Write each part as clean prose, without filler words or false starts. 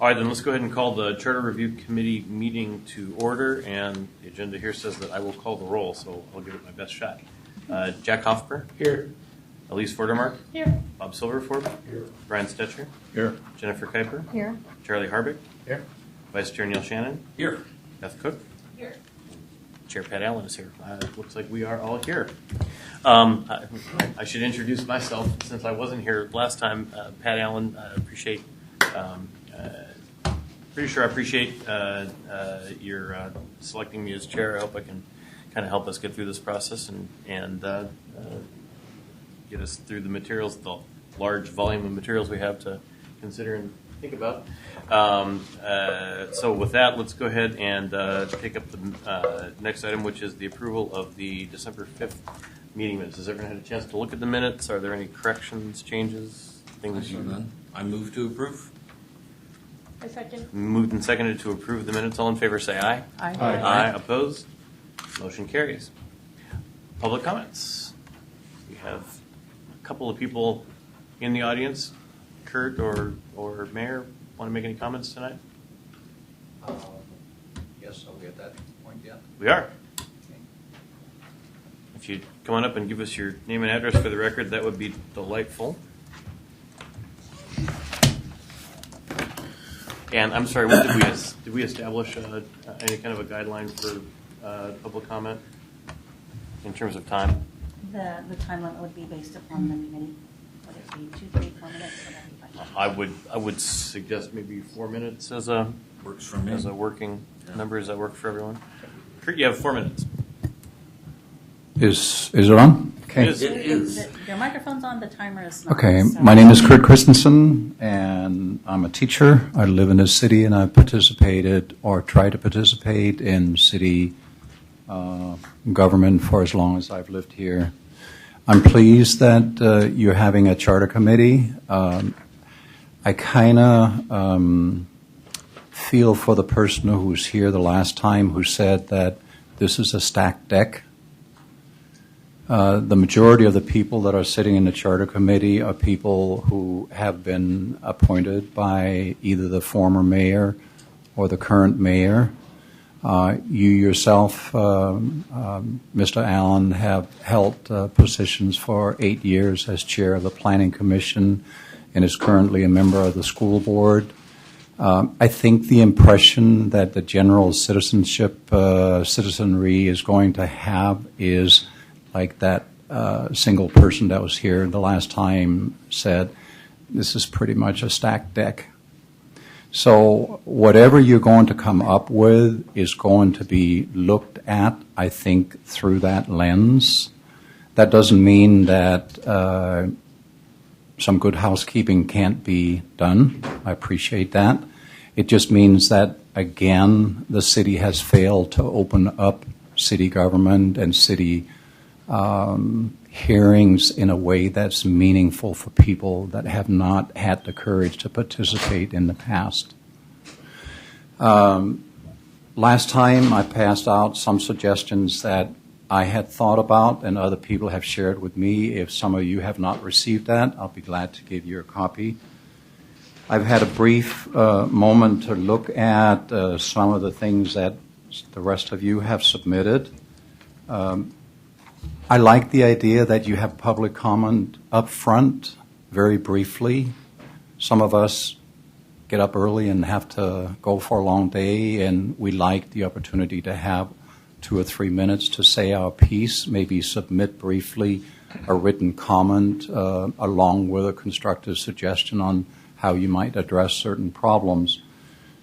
All right, then let's go ahead and call the Charter Review Committee meeting to order. And the agenda here says that I will call the roll, so I'll give it my best shot. Jack Hoffer. Here. Elise Fordermark. Here. Bob Silverforb. Here. Brian Stetcher. Here. Jennifer Kuiper. Here. Charlie Harbick. Here. Vice Chair Neil Shannon. Here. Beth Cook. Here. Chair Pat Allen is here. It looks like we are all here. I should introduce myself since I wasn't here last time. Pat Allen, pretty sure I appreciate your selecting me as chair. I hope I can kind of help us get through this process and get us through the materials, the large volume of materials we have to consider and think about. So with that, let's go ahead and take up the next item, which is the approval of the December 5th meeting minutes. Has everyone had a chance to look at the minutes? Are there any corrections, changes, things? I move to approve. A second. Moved and seconded to approve the minutes. All in favor say aye. Aye. Aye. Opposed? Motion carries. Public comments. We have a couple of people in the audience. Kurt or Mayor, want to make any comments tonight? Yes, are we at that point yet? We are. If you'd come on up and give us your name and address for the record, that would be delightful. And I'm sorry, what did we establish any kind of a guideline for public comment in terms of time? The time limit would be based upon the committee. Would it be 2, 3, 4 minutes? Or that'd be fine? I would suggest maybe 4 minutes as a Works for me. as a working number. Does that work for everyone? Kurt, you have 4 minutes. Is it on? Okay. It is. Your microphone's on, the timer is not. Okay. So- My name is Kurt Christensen, and I'm a teacher. I live in this city, and I've participated or tried to participate in city government for as long as I've lived here. I'm pleased that you're having a charter committee. I kind of feel for the person who was here the last time who said that this is a stacked deck. The majority of the people that are sitting in the charter committee are people who have been appointed by either the former mayor or the current mayor. You yourself, Mr. Allen, have held positions for 8 years as chair of the Planning Commission and is currently a member of the school board. I think the impression that the general citizenry is going to have is like that single person that was here the last time said, this is pretty much a stacked deck. So whatever you're going to come up with is going to be looked at, I think, through that lens. That doesn't mean that some good housekeeping can't be done. I appreciate that. It just means that, again, the city has failed to open up city government and city hearings in a way that's meaningful for people that have not had the courage to participate in the past. Last time I passed out some suggestions that I had thought about and other people have shared with me. If some of you have not received that, I'll be glad to give you a copy. I've had a brief moment to look at some of the things that the rest of you have submitted. I like the idea that you have public comment up front, very briefly. Some of us get up early and have to go for a long day, and we like the opportunity to have 2 or 3 minutes to say our piece, maybe submit briefly a written comment along with a constructive suggestion on how you might address certain problems.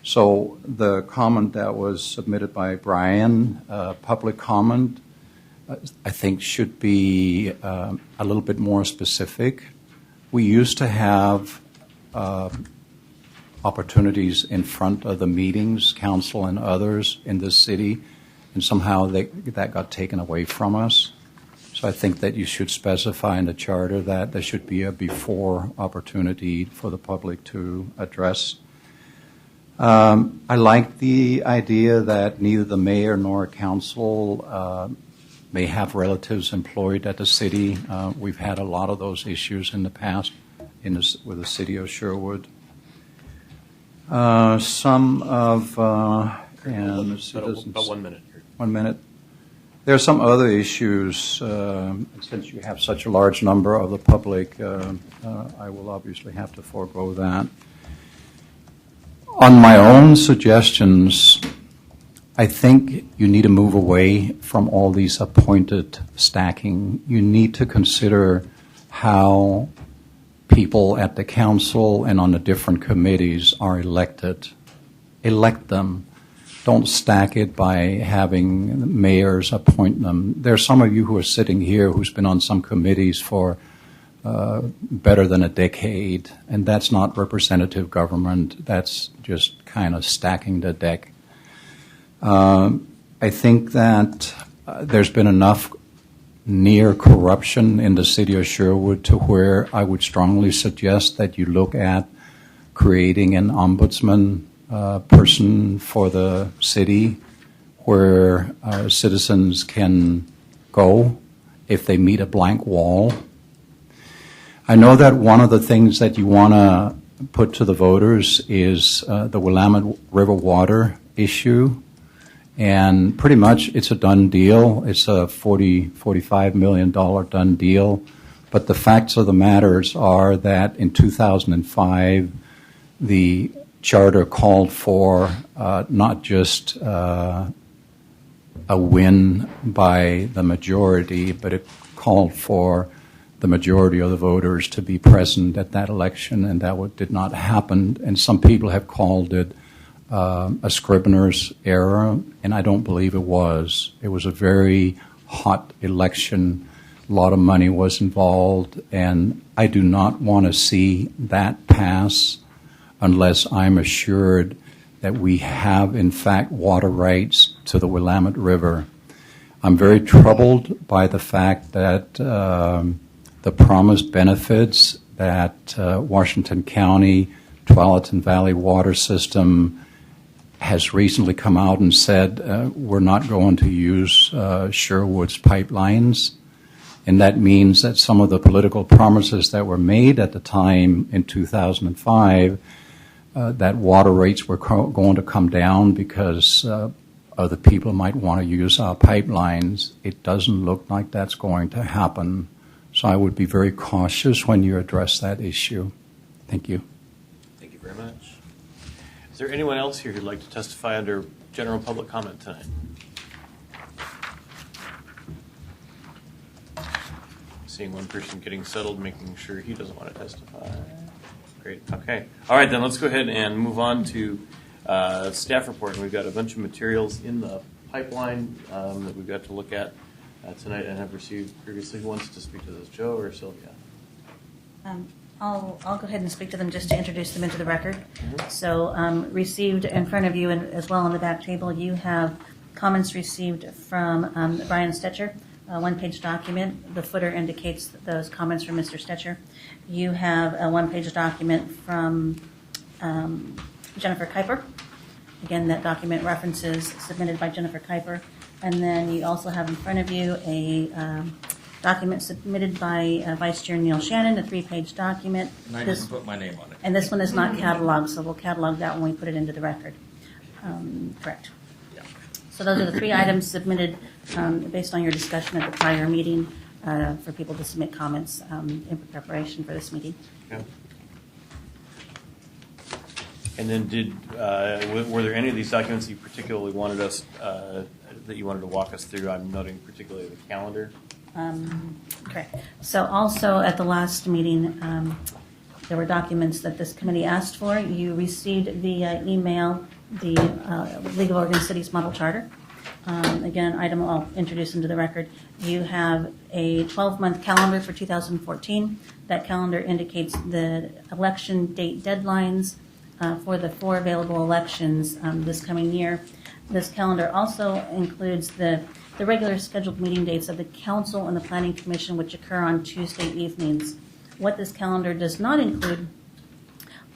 So the comment that was submitted by Brian, public comment, I think should be a little bit more specific. We used to have opportunities in front of the meetings, council and others in this city, and somehow that got taken away from us. So I think that you should specify in the charter that there should be a before opportunity for the public to address. I like the idea that neither the mayor nor council may have relatives employed at the city. We've had a lot of those issues in the past with the city of Sherwood. Some of and the citizens. About 1 minute here. 1 minute. There are some other issues. Since you have such a large number of the public, I will obviously have to forego that. On my own suggestions, I think you need to move away from all these appointed stacking. You need to consider how people at the council and on the different committees are elected. Elect them. Don't stack it by having mayors appoint them. There are some of you who are sitting here who's been on some committees for better than a decade, and that's not representative government. That's just kind of stacking the deck. I think that there's been enough near corruption in the city of Sherwood to where I would strongly suggest that you look at creating an ombudsman person for the city where citizens can go if they meet a blank wall. I know that one of the things that you want to put to the voters is the Willamette River water issue. And pretty much it's a done deal. It's a $45 million done deal. But the facts of the matters are that in 2005, the charter called for not just a win by the majority, but it called for the majority of the voters to be present at that election, and that did not happen. And some people have called it a Scribner's error, and I don't believe it was. It was a very hot election. A lot of money was involved, and I do not want to see that pass unless I'm assured that we have, in fact, water rights to the Willamette River. I'm very troubled by the fact that the promised benefits that Washington County, Tualatin Valley water system has recently come out and said we're not going to use Sherwood's pipelines. And that means that some of the political promises that were made at the time in 2005, that water rates were going to come down because other people might want to use our pipelines. It doesn't look like that's going to happen. So I would be very cautious when you address that issue. Thank you. Thank you very much. Is there anyone else here who'd like to testify under general public comment tonight? Seeing one person getting settled, making sure he doesn't want to testify. Great. Okay. All right, then let's go ahead and move on to staff report. And we've got a bunch of materials in the pipeline that we've got to look at tonight and have received previously. Who wants to speak to this, Joe or Sylvia? I'll go ahead and speak to them just to introduce them into the record. Mm-hmm. So received in front of you and as well on the back table, you have comments received from Brian Stetcher, a one-page document. The footer indicates those comments from Mr. Stetcher. You have a one-page document from Jennifer Kuiper. Again, that document references submitted by Jennifer Kuiper. And then you also have in front of you a document submitted by Vice Chair Neil Shannon, a 3-page document. And I didn't put my name on it. And this one is not cataloged, so we'll catalog that when we put it into the record. Correct. Yeah. So those are the 3 items submitted based on your discussion at the prior meeting for people to submit comments in preparation for this meeting. Yeah. And then were there any of these documents you particularly wanted us that you wanted to walk us through? I'm noting particularly the calendar. Correct. So also at the last meeting, there were documents that this committee asked for. You received via email the League of Oregon Cities Model Charter. Again, an item I'll introduce into the record. You have a 12-month calendar for 2014. That calendar indicates the election date deadlines for the 4 available elections this coming year. This calendar also includes the regular scheduled meeting dates of the Council and the Planning Commission, which occur on Tuesday evenings. What this calendar does not include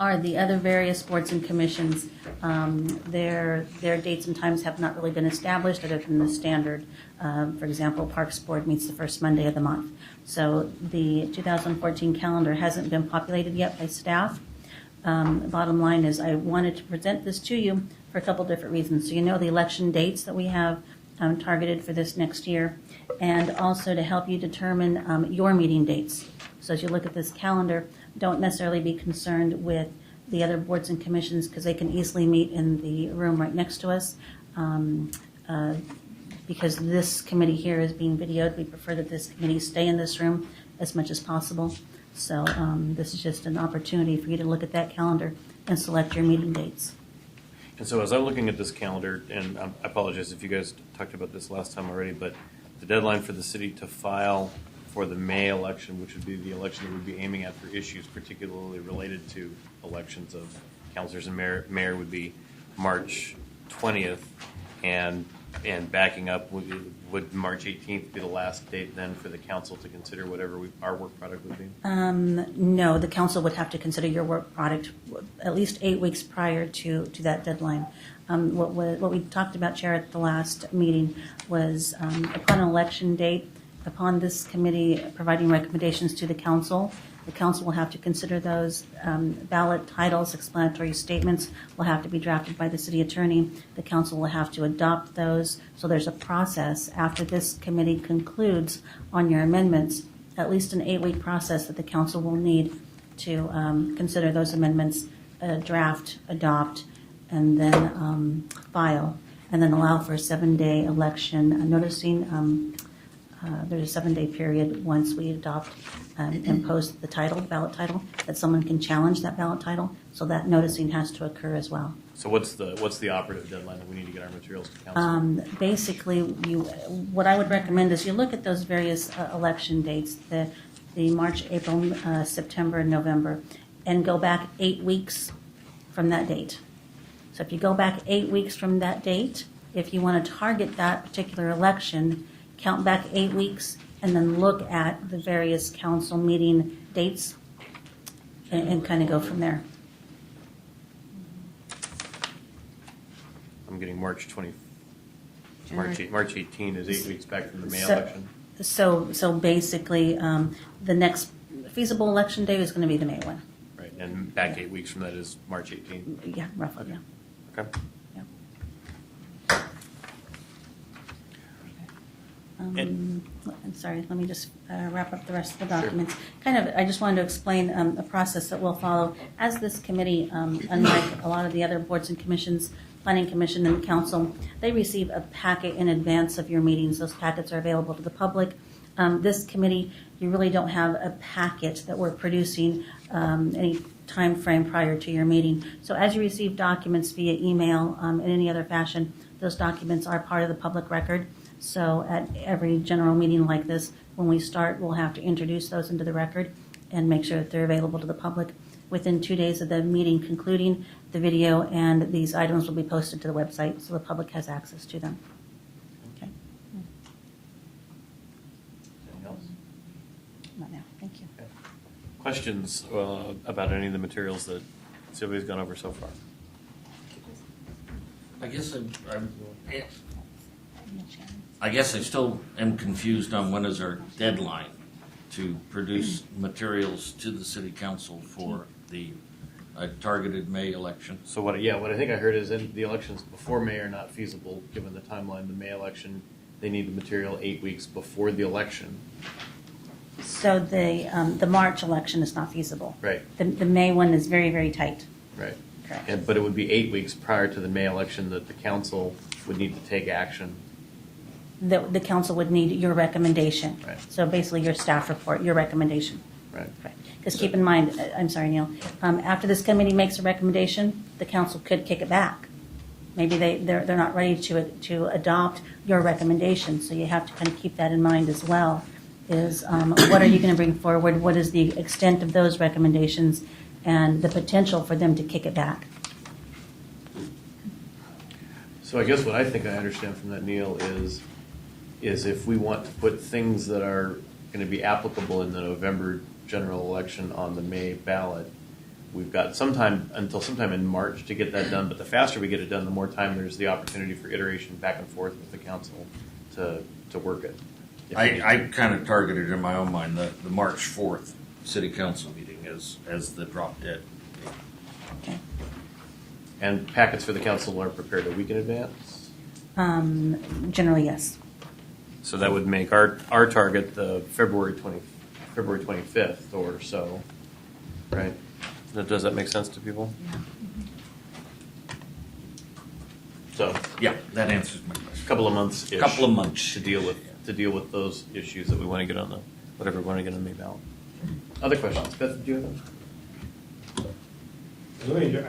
are the other various boards and commissions. Their dates and times have not really been established other than the standard. For example, Parks Board meets the first Monday of the month. So the 2014 calendar hasn't been populated yet by staff. Bottom line is I wanted to present this to you for a couple different reasons. So you know the election dates that we have targeted for this next year, and also to help you determine your meeting dates. So as you look at this calendar, don't necessarily be concerned with the other boards and commissions because they can easily meet in the room right next to us. Because this committee here is being videoed, we prefer that this committee stay in this room as much as possible. So this is just an opportunity for you to look at that calendar and select your meeting dates. And so as I'm looking at this calendar, and I apologize if you guys talked about this last time already, but the deadline for the city to file for the May election, which would be the election that we'd be aiming at for issues particularly related to elections of councilors and mayor would be March 20th, and backing up, would March 18th be the last date then for the council to consider whatever our work product would be? No, the council would have to consider your work product at least 8 weeks prior to that deadline. What we talked about, Chair, at the last meeting was upon an election date, upon this committee providing recommendations to the council will have to consider those. Ballot titles, explanatory statements will have to be drafted by the city attorney. The council will have to adopt those. So there's a process after this committee concludes on your amendments, at least an 8-week process that the council will need to consider those amendments, draft, adopt, and then file, and then allow for a 7-day election noticing. There's a 7-day period once we adopt and post the title, ballot title, that someone can challenge that ballot title. So that noticing has to occur as well. So what's the operative deadline that we need to get our materials to council? Basically, what I would recommend is you look at those various election dates, the March, April, September, and November, and go back 8 weeks from that date. So if you go back 8 weeks from that date, if you want to target that particular election, count back 8 weeks, and then look at the various council meeting dates and kind of go from there. I'm getting March 18 is 8 weeks back from the May So- election. So basically, the next feasible election day is going to be the May one. Right, and back 8 weeks from that is March 18. Yeah, roughly, yeah. Okay. Yeah. I'm sorry, let me just wrap up the rest of the documents. I just wanted to explain a process that we'll follow. As this committee, unlike a lot of the other boards and commissions, Planning Commission and Council, they receive a packet in advance of your meetings. Those packets are available to the public. This committee, you really don't have a packet that we're producing any time frame prior to your meeting. So as you receive documents via email in any other fashion, those documents are part of the public record. So at every general meeting like this, when we start, we'll have to introduce those into the record and make sure that they're available to the public. Within 2 days of the meeting concluding, the video and these items will be posted to the website so the public has access to them. Okay. Anything else? Not now. Thank you. Okay. Questions about any of the materials that Sylvia's gone over so far? I guess I still am confused on when is our deadline to produce materials to the city council for the targeted May election. So what I think I heard is in the elections before May are not feasible, given the timeline. The May election, they need the material 8 weeks before the election. So the March election is not feasible. Right. The May one is very, very tight. Right. Correct. But it would be 8 weeks prior to the May election that the council would need to take action. The council would need your recommendation. Right. So basically your staff report, your recommendation. Right. Because keep in mind, I'm sorry, Neil, after this committee makes a recommendation, the council could kick it back. Maybe they're not ready to adopt your recommendation, so you have to kind of keep that in mind as well. Is what are you going to bring forward? What is the extent of those recommendations and the potential for them to kick it back? So I guess what I think I understand from that, Neil, is if we want to put things that are going to be applicable in the November general election on the May ballot, we've got until sometime in March to get that done. But the faster we get it done, the more time there's the opportunity for iteration back and forth with the council to work it. I kind of targeted in my own mind the March 4th city council meeting as the drop dead. Okay. And packets for the council are prepared a week in advance? Generally, yes. So that would make our target the February 25th or so, right? Does that make sense to people? So Yeah, that answers my a question. couple of months. Couple of months to deal with those issues that we want to get on the whatever we want to get on the ballot. Other questions? Beth, did you have?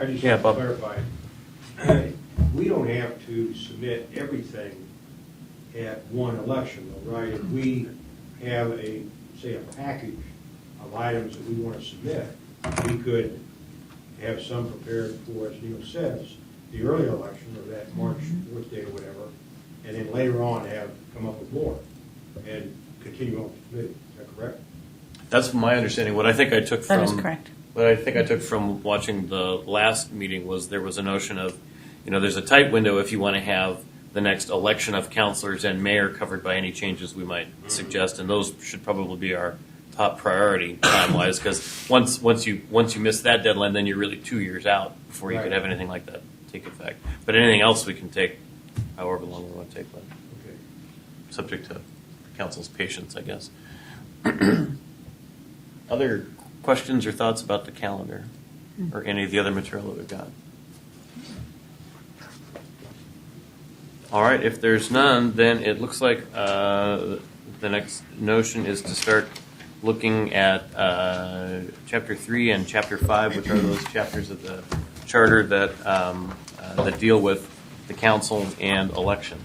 I just Yeah, want to Bob. clarify. We don't have to submit everything at one election, though, right? If we have say a package of items that we want to submit, we could have some prepared for, as Neil says, the early election or that March 4th day or whatever, and then later on come up with more and continue on with the committee. Is that correct? That's my understanding. What I think I took from That is correct. What I think I took from watching the last meeting was there was a notion of, there's a tight window if you want to have the next election of councilors and mayor covered by any changes we might suggest, and those should probably be our top priority time-wise, because once you miss that deadline, then you're really 2 years out before you could have anything like that take effect. But anything else we can take however long we want to take, but Okay. subject to council's patience, I guess. Other questions or thoughts about the calendar or any of the other material that we've got? All right, if there's none, then it looks like the next notion is to start looking at Chapter 3 and Chapter 5, which are those chapters of the charter that deal with the council and elections.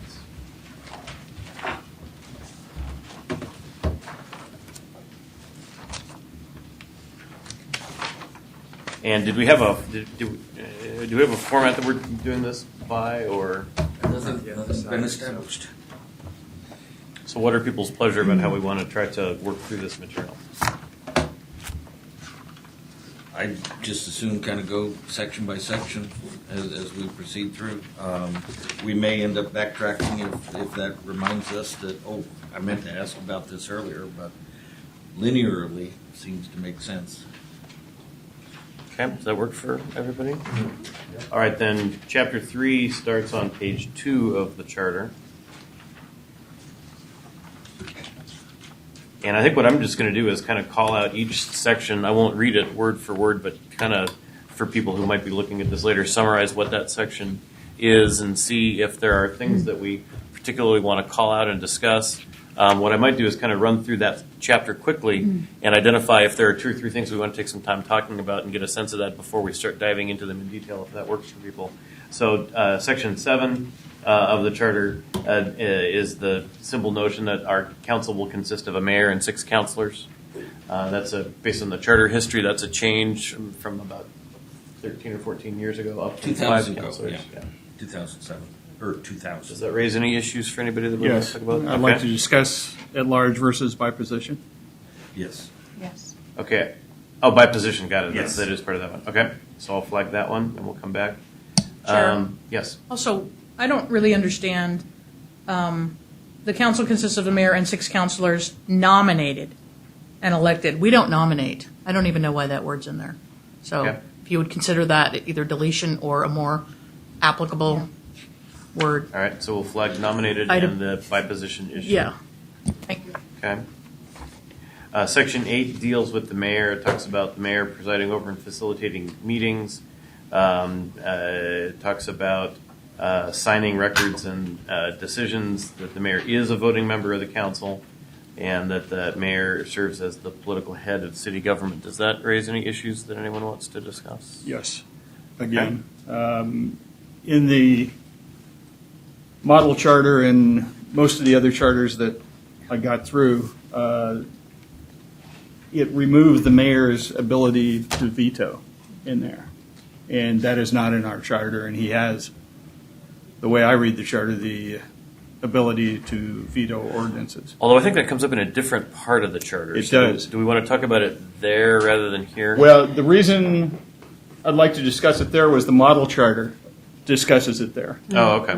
And did we have do we have a format that we're doing this by, or Nothing's been established. so? What are people's pleasure about how we want to try to work through this material? I just as soon kind of go section by section as we proceed through. We may end up backtracking if that reminds us that, I meant to ask about this earlier, but linearly seems to make sense. Okay, does that work for everybody? All right, then Chapter 3 starts on page 2 of the charter. And I think what I'm just going to do is kind of call out each section. I won't read it word for word, but kind of for people who might be looking at this later, summarize what that section is and see if there are things that we particularly want to call out and discuss. What I might do is kind of run through that chapter quickly and identify if there are 2 or 3 things we want to take some time talking about and get a sense of that before we start diving into them in detail, if that works for people. So Section 7 of the charter is the simple notion that our council will consist of a mayor and 6 councilors. That's based on the charter history. That's a change from about 13 or 14 years ago up to 2000 5 ago, councilors. yeah. 2007 or 2000. Does that raise any issues for anybody that we want to Yes, talk about? I'd like Okay. to discuss at large versus by position. Yes. Yes. Okay. Oh, by position, got it. Yes. That is part of that one. Okay. So I'll flag that one, and we'll come back. Chair. Yes. Also, I don't really understand, the council consists of the mayor and 6 councilors nominated and elected. We don't nominate. I don't even know why that word's in there. So Okay. if you would consider that either deletion or a more applicable word. All right. So we'll flag nominated Item- and the by position issue. Yeah. Thank you. Okay. Section 8 deals with the mayor. It talks about the mayor presiding over and facilitating meetings. It talks about signing records and decisions, that the mayor is a voting member of the council, and that the mayor serves as the political head of city government. Does that raise any issues that anyone wants to discuss? Yes. Again, in the model charter and most of the other charters that I got through, it removed the mayor's ability to veto in there. And that is not in our charter, and he has, the way I read the charter, the ability to veto ordinances. Although I think that comes up in a different part of the charter. It So does. Do we want to talk about it there rather than here? Well, the reason I'd like to discuss it there was the model charter discusses it there. Oh, okay.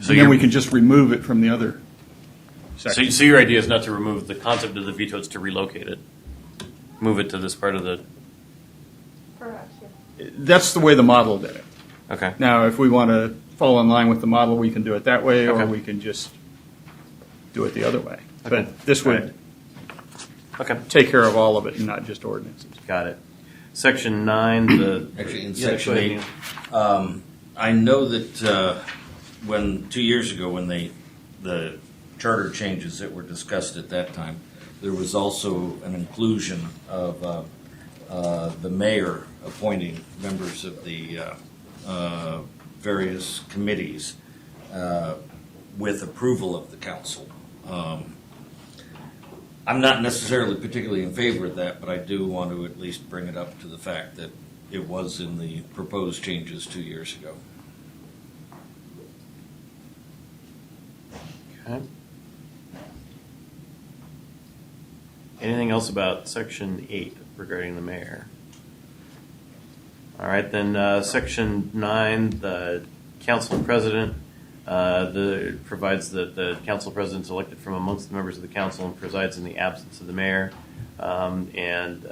So And then we can just remove it from the other section. So your idea is not to remove the concept of the veto, it's to relocate it. move it to this part of the, That's the way the model did it. okay. Now, if we want to fall in line with the model, we can do it that way, or Okay. we can just do it the other way. Okay. But this would Okay, take care of all of it and not just ordinances. got it. Section 9, the. Actually, in Yeah, section go ahead, 8, I know that when 2 years ago, when the charter changes that were discussed at that time, there was also an inclusion of the mayor appointing members of the various committees with approval of the council. I'm not necessarily particularly in favor of that, but I do want to at least bring it up to the fact that it was in the proposed changes 2 years ago. Okay. Anything else about section 8 regarding the mayor? All right, then section 9, the council president, provides that the council president is elected from amongst the members of the council and presides in the absence of the mayor, and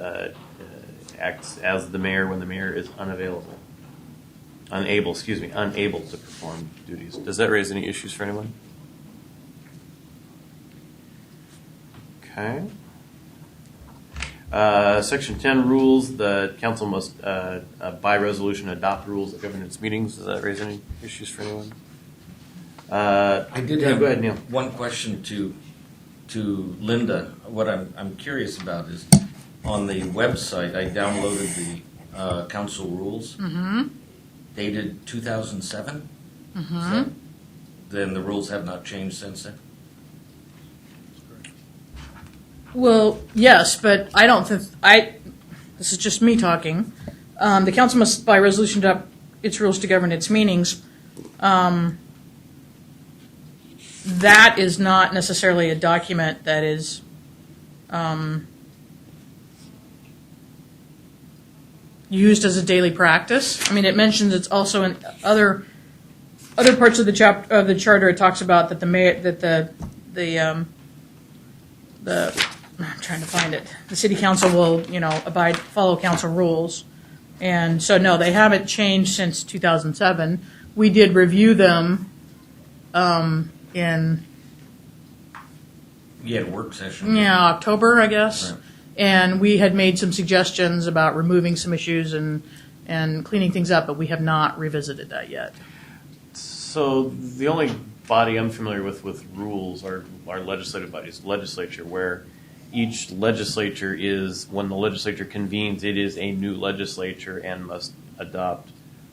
acts as the mayor when the mayor is unable to perform duties. Does that raise any issues for anyone? Okay. Section 10 rules, the council must, by resolution, adopt rules that govern its meetings. Does that raise any issues for anyone? I did yeah, have go ahead, Neil. one question to Linda. What I'm curious about is on the website, I downloaded the council rules dated 2007. Then the rules have not changed since then? Well, yes, but I don't think, this is just me talking. The council must, by resolution, adopt its rules to govern its meetings. That is not necessarily a document that is used as a daily practice. I mean, it mentions it's also in other parts of the charter. It talks about that I'm trying to find it. The city council will, follow council rules. And so, no, they haven't changed since 2007. We did review them in You had a work session. October, I guess. Right. And we had made some suggestions about removing some issues and cleaning things up, but we have not revisited that yet. So the only body I'm familiar with rules are legislative bodies, legislature, where each legislature is, when the legislature convenes, it is a new legislature and must adopt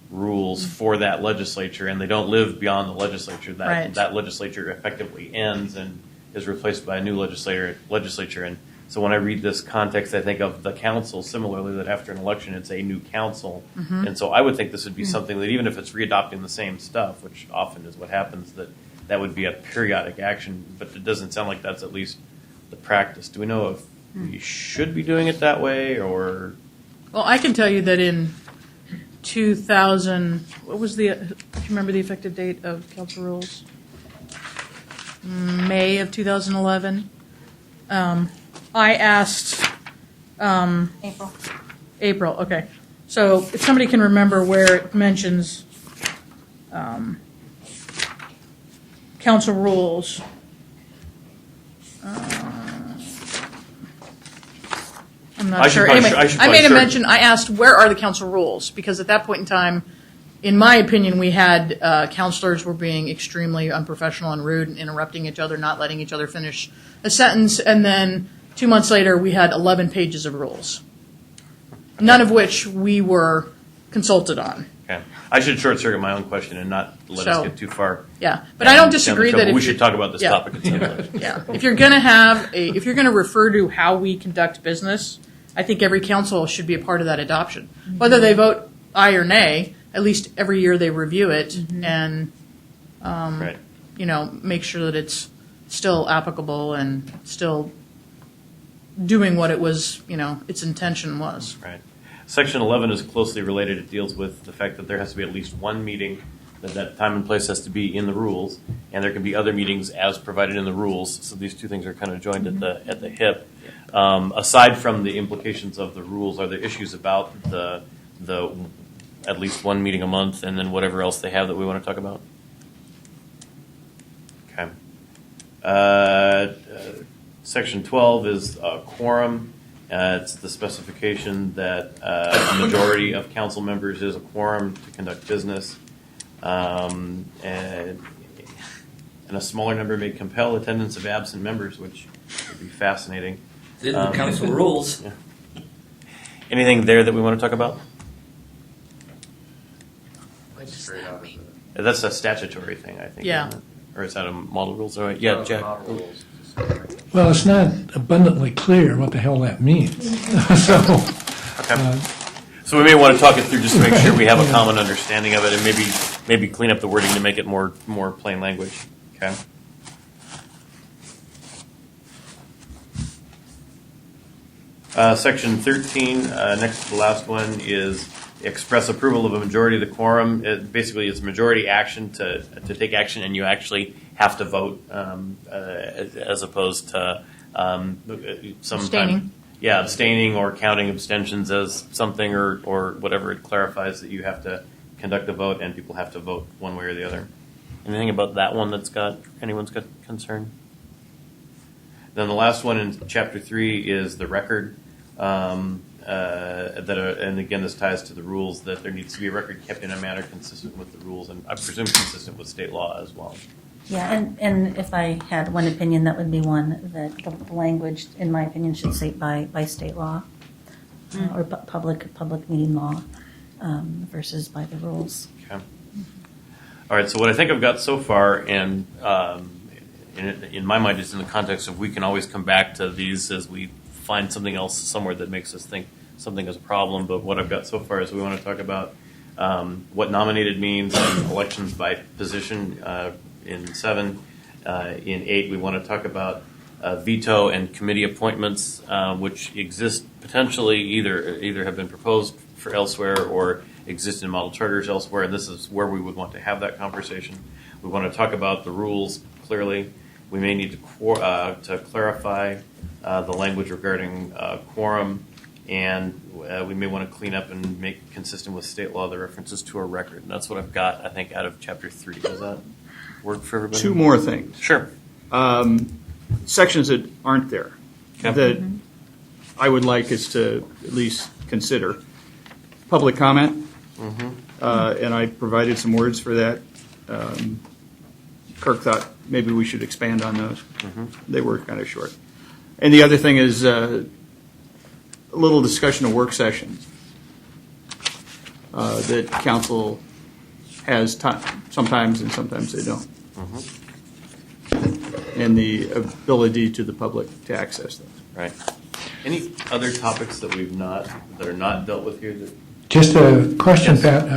rules for that legislature, and they don't live beyond the legislature. That legislature effectively ends and is replaced by a new legislature. And so when I read this context, I think of the council similarly, that after an election, it's a new council. And so I would think this would be something that even if it's readopting the same stuff, which often is what happens, that would be a periodic action, but it doesn't sound like that's at least the practice. Do we know if we should be doing it that way, or? Well, I can tell you that in 2000, do you remember the effective date of council rules? May of 2011. I asked. April, okay. So if somebody can remember where it mentions council rules. I'm not sure. Anyway, I made a mention. I asked, where are the council rules? Because at that point in time, in my opinion, we had counselors were being extremely unprofessional and rude and interrupting each other, not letting each other finish a sentence. And then 2 months later, we had 11 pages of rules, none of which we were consulted on. Okay. I should short circuit my own question and not let us get too far. Yeah, but I don't disagree that we should talk about this topic at some point. Yeah, if you're going to refer to how we conduct business, I think every council should be a part of that adoption. Whether they vote aye or nay, at least every year they review it and Right. make sure that it's still applicable and still doing what it was, its intention was. Right. Section 11 is closely related. It deals with the fact that there has to be at least one meeting, that time and place has to be in the rules, and there can be other meetings as provided in the rules. So these two things are kind of joined at the hip. Aside from the implications of the rules, are there issues about the at least one meeting a month, and then whatever else they have that we want to talk about? Okay. Section 12 is quorum. It's the specification that a majority of council members is a quorum to conduct business, and a smaller number may compel attendance of absent members, which would be fascinating. In the council rules. Yeah. Anything there that we want to talk about? That's a statutory thing, I think. Yeah. Isn't it? Or is that a model rules? All right. Yeah, Jack. Well, it's not abundantly clear what the hell that means. So, Okay. So we may want to talk it through just to make sure we have a common understanding of it, and maybe clean up the wording to make it more plain language. Okay. Section 13, next to the last one, is express approval of a majority of the quorum. Basically, it's majority action to take action, and you actually have to vote as opposed to sometimes. Abstaining. Yeah, abstaining or counting abstentions as something or whatever. It clarifies that you have to conduct a vote and people have to vote one way or the other. Anything about that one anyone's got concern? Then the last one in Chapter 3 is the record. And again, this ties to the rules that there needs to be a record kept in a manner consistent with the rules, and I presume consistent with state law as well. Yeah, and if I had one opinion, that would be one that the language, in my opinion, should say by state law or public meeting law versus by the rules. Okay. All right. So what I think I've got so far, and in my mind, is in the context of we can always come back to these as we find something else somewhere that makes us think something is a problem. But what I've got so far is we want to talk about what nominated means in elections by position in 7. In 8, we want to talk about veto and committee appointments, which exist potentially either have been proposed for elsewhere or exist in model charters elsewhere. And this is where we would want to have that conversation. We want to talk about the rules clearly. We may need to clarify the language regarding quorum, and we may want to clean up and make consistent with state law the references to a record. And that's what I've got, I think, out of Chapter 3. Does that work for everybody? 2 more things. Sure. Sections that aren't there Okay. that I would like us to at least consider. Public comment, and I provided some words for that. Kirk thought maybe we should expand on those. They were kind of short. And the other thing is a little discussion of work sessions that council has sometimes and sometimes they don't. And the ability to the public to access those. Right. Any other topics that are not dealt with here? just a question, Yes. Pat,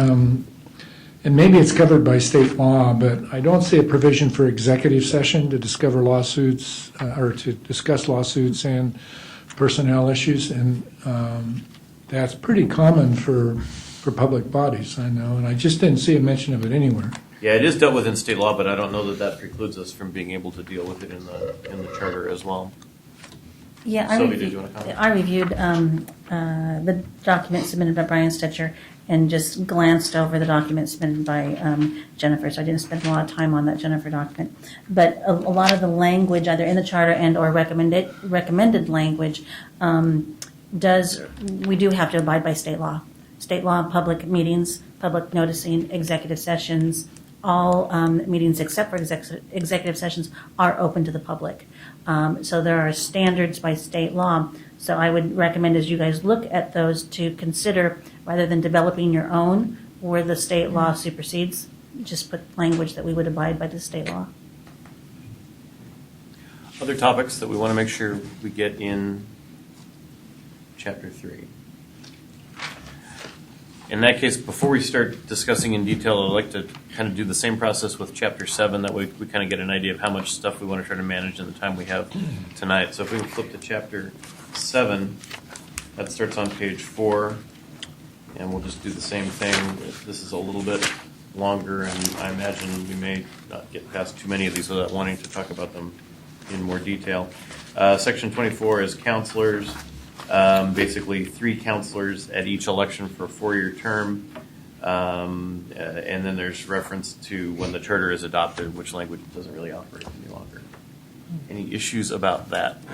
and maybe it's covered by state law, but I don't see a provision for executive session to discover lawsuits or to discuss lawsuits and personnel issues, and that's pretty common for public bodies, I know, and I just didn't see a mention of it anywhere. Yeah, it is dealt with in state law, but I don't know that precludes us from being able to deal with it in the charter as well. Yeah, Sylvia, did you want to comment? I reviewed the document submitted by Brian Stetcher and just glanced over the document submitted by Jennifer, so I didn't spend a lot of time on that Jennifer document. But a lot of the language, either in the charter and or recommended language, we do have to abide by state law. State law, public meetings, public noticing, executive sessions, all meetings except for executive sessions are open to the public. So there are standards by state law. So I would recommend as you guys look at those to consider, rather than developing your own where the state law supersedes, just put language that we would abide by the state law. Other topics that we want to make sure we get in Chapter 3. In that case, before we start discussing in detail, I'd like to kind of do the same process with Chapter 7. That way we kind of get an idea of how much stuff we want to try to manage in the time we have tonight. So if we can flip to Chapter 7, that starts on page 4. And we'll just do the same thing. This is a little bit longer, and I imagine we may not get past too many of these without wanting to talk about them in more detail. Section 24 is counselors. Basically, 3 counselors at each election for a 4-year term. And then there's reference to when the charter is adopted, which language doesn't really operate any longer. Any issues about that,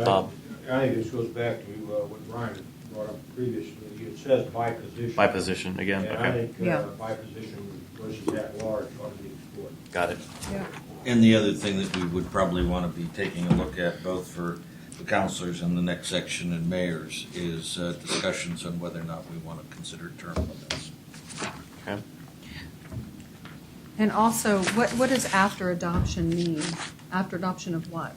Bob? I think this goes back to what Brian brought up previously. It says by position. By position, again, And I okay. think Yeah. by position versus at large ought to be explored. Got it. Yeah. And the other thing that we would probably want to be taking a look at, both for the councilors in the next section and mayors, is discussions on whether or not we want to consider term limits. Okay. And also, what does after adoption mean? After adoption of what?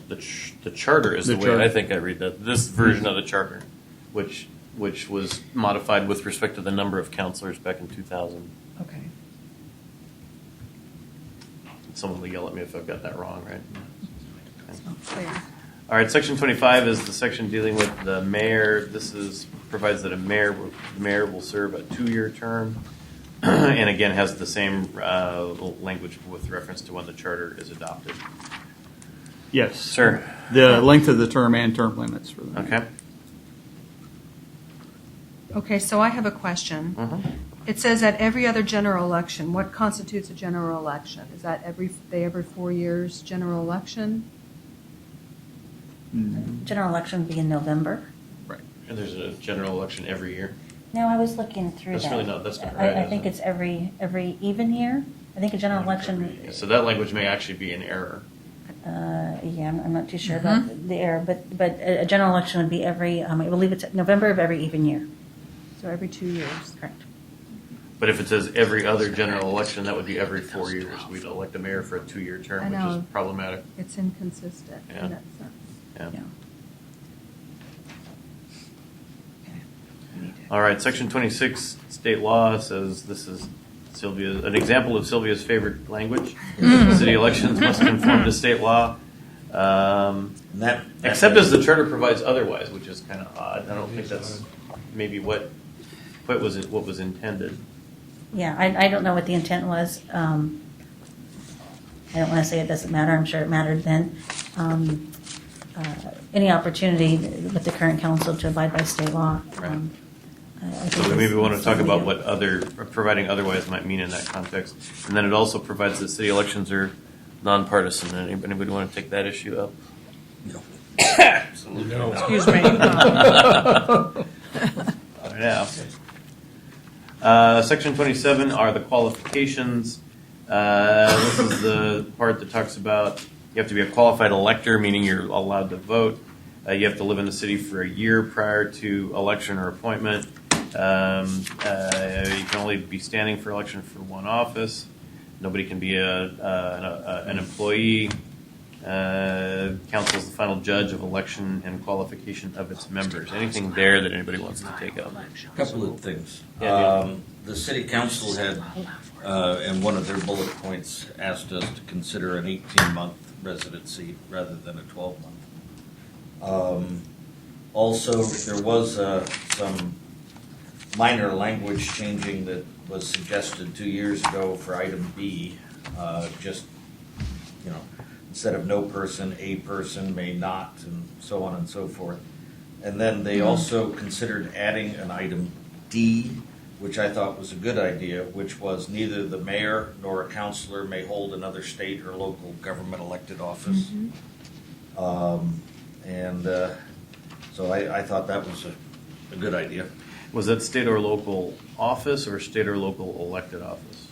The charter is the, The way charter. I think I read that. This version of the charter, which was modified with respect to the number of counselors back in 2000. Okay. Someone will yell at me if I've got that wrong, right? It's not clear. All right, section 25 is the section dealing with the mayor. This provides that the mayor will serve a 2-year term, and again has the same language with reference to when the charter is adopted. Yes. Sir. The length of the term and term limits for them. Okay. Okay, so I have a question. Mhm. It says at every other general election, what constitutes a general election? Is that every 4 years general election? General election would be in November. And there's a general election every year. No, I was looking through That's that. really not- that's not right, I is think it? it's every even year. I think a general election, So that language may actually be in error. yeah, I'm not too sure about the error, but a general election would be every, I believe it's November of every even year. So every 2 years. Correct. But if it says every other general election, that would be every 4 years. We'd elect a mayor for a 2-year I term, which is know. problematic. It's inconsistent Yeah. in that sense. Yeah. Yeah. Okay. We need to- All right, section 26, state law says this is an example of Sylvia's favorite language. City elections must conform to state law. And that Except as the charter provides otherwise, which is kind of odd. I don't think that's maybe what was intended. Yeah, I don't know what the intent was. I don't want to say it doesn't matter. I'm sure it mattered then. Any opportunity with the current council to abide by state law. Right. I think So we is maybe want to talk something about what providing otherwise might mean in that context. And then it also provides that city elections are nonpartisan. Anybody want to take that issue up? No. Absolutely. No. Excuse me. Section 27 are the qualifications. This is the part that talks about you have to be a qualified elector, meaning you're allowed to vote. You have to live in the city for a year prior to election or appointment. You can only be standing for election for one office. Nobody can be an employee. Council is the final judge of election and qualification of its members. Anything there that anybody wants to take up? A couple of things. Yeah, The city council had, in one of their bullet points, asked us to consider an 18-month residency rather than a 12-month. Also, there was some minor language changing that was suggested 2 years ago for item B. Just, instead of no person, a person may not, and so on and so forth. And then they also considered adding an item D, which I thought was a good idea, which was neither the mayor nor a councilor may hold another state or local government elected office. So I thought that was a good idea. Was that state or local office or state or local elected office?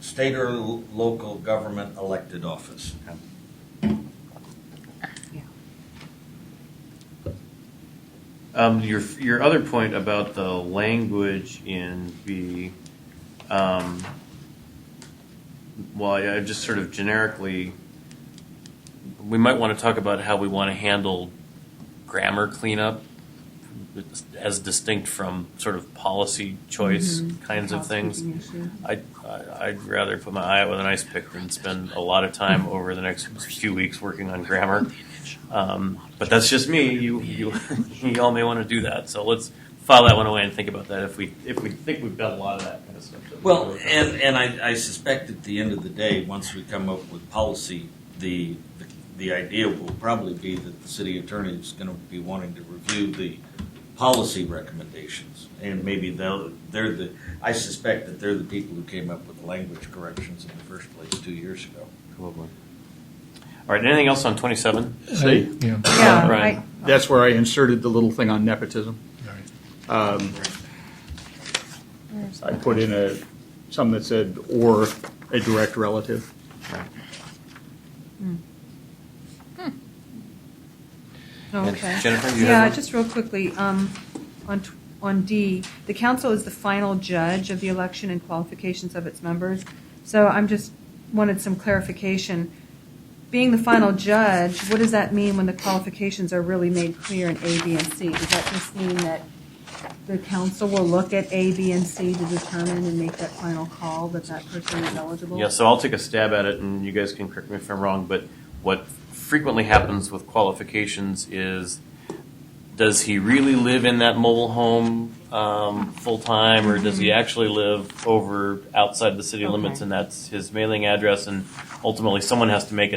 State or local government elected office. Your other point about the language in B, well, I just sort of generically, we might want to talk about how we want to handle grammar cleanup as distinct from sort of policy choice kinds of things. Housekeeping issue. I'd rather put my eye out with an ice pick than spend a lot of time over the next few weeks working on grammar. But that's just me. You all may want to do that. So let's file that one away and think about that if we think we've done a lot of that kind of stuff. Well, and I suspect at the end of the day, once we come up with policy the idea will probably be that the city attorney is going to be wanting to review the policy recommendations, and maybe I suspect that they're the people who came up with the language corrections in the first place 2 years ago. Probably. All right, anything else on 27? See, Yeah. Yeah, Right. that's where I inserted the little thing on nepotism. I put in something that said, or a direct relative. Okay. Jennifer, you Yeah, have one? just real quickly, on D, the council is the final judge of the election and qualifications of its members. So I'm just wanted some clarification. Being the final judge, what does that mean when the qualifications are really made clear in A, B, and C? Does that just mean that the council will look at A, B, and C to determine and make that final call that that person is eligible? Yeah, so I'll take a stab at it, and you guys can correct me if I'm wrong, but what frequently happens with qualifications is, does he really live in that mobile home full-time, or does he actually live over outside the city limits, Okay. and that's his mailing address, and ultimately someone has to make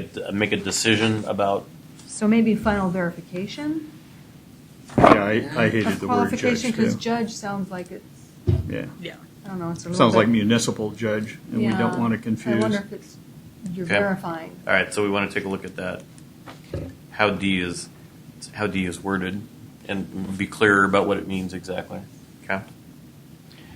a decision about. So maybe final verification? Yeah, I hated Of the word judge, qualification, because too. judge sounds like it's, Yeah. I don't know, it's a little Sounds like bit- municipal judge, and we Yeah. don't want to I confuse. wonder if it's, you're Okay. verifying. All right, so we want to take a look at that, how D is worded, and be clearer about what it means exactly. Okay.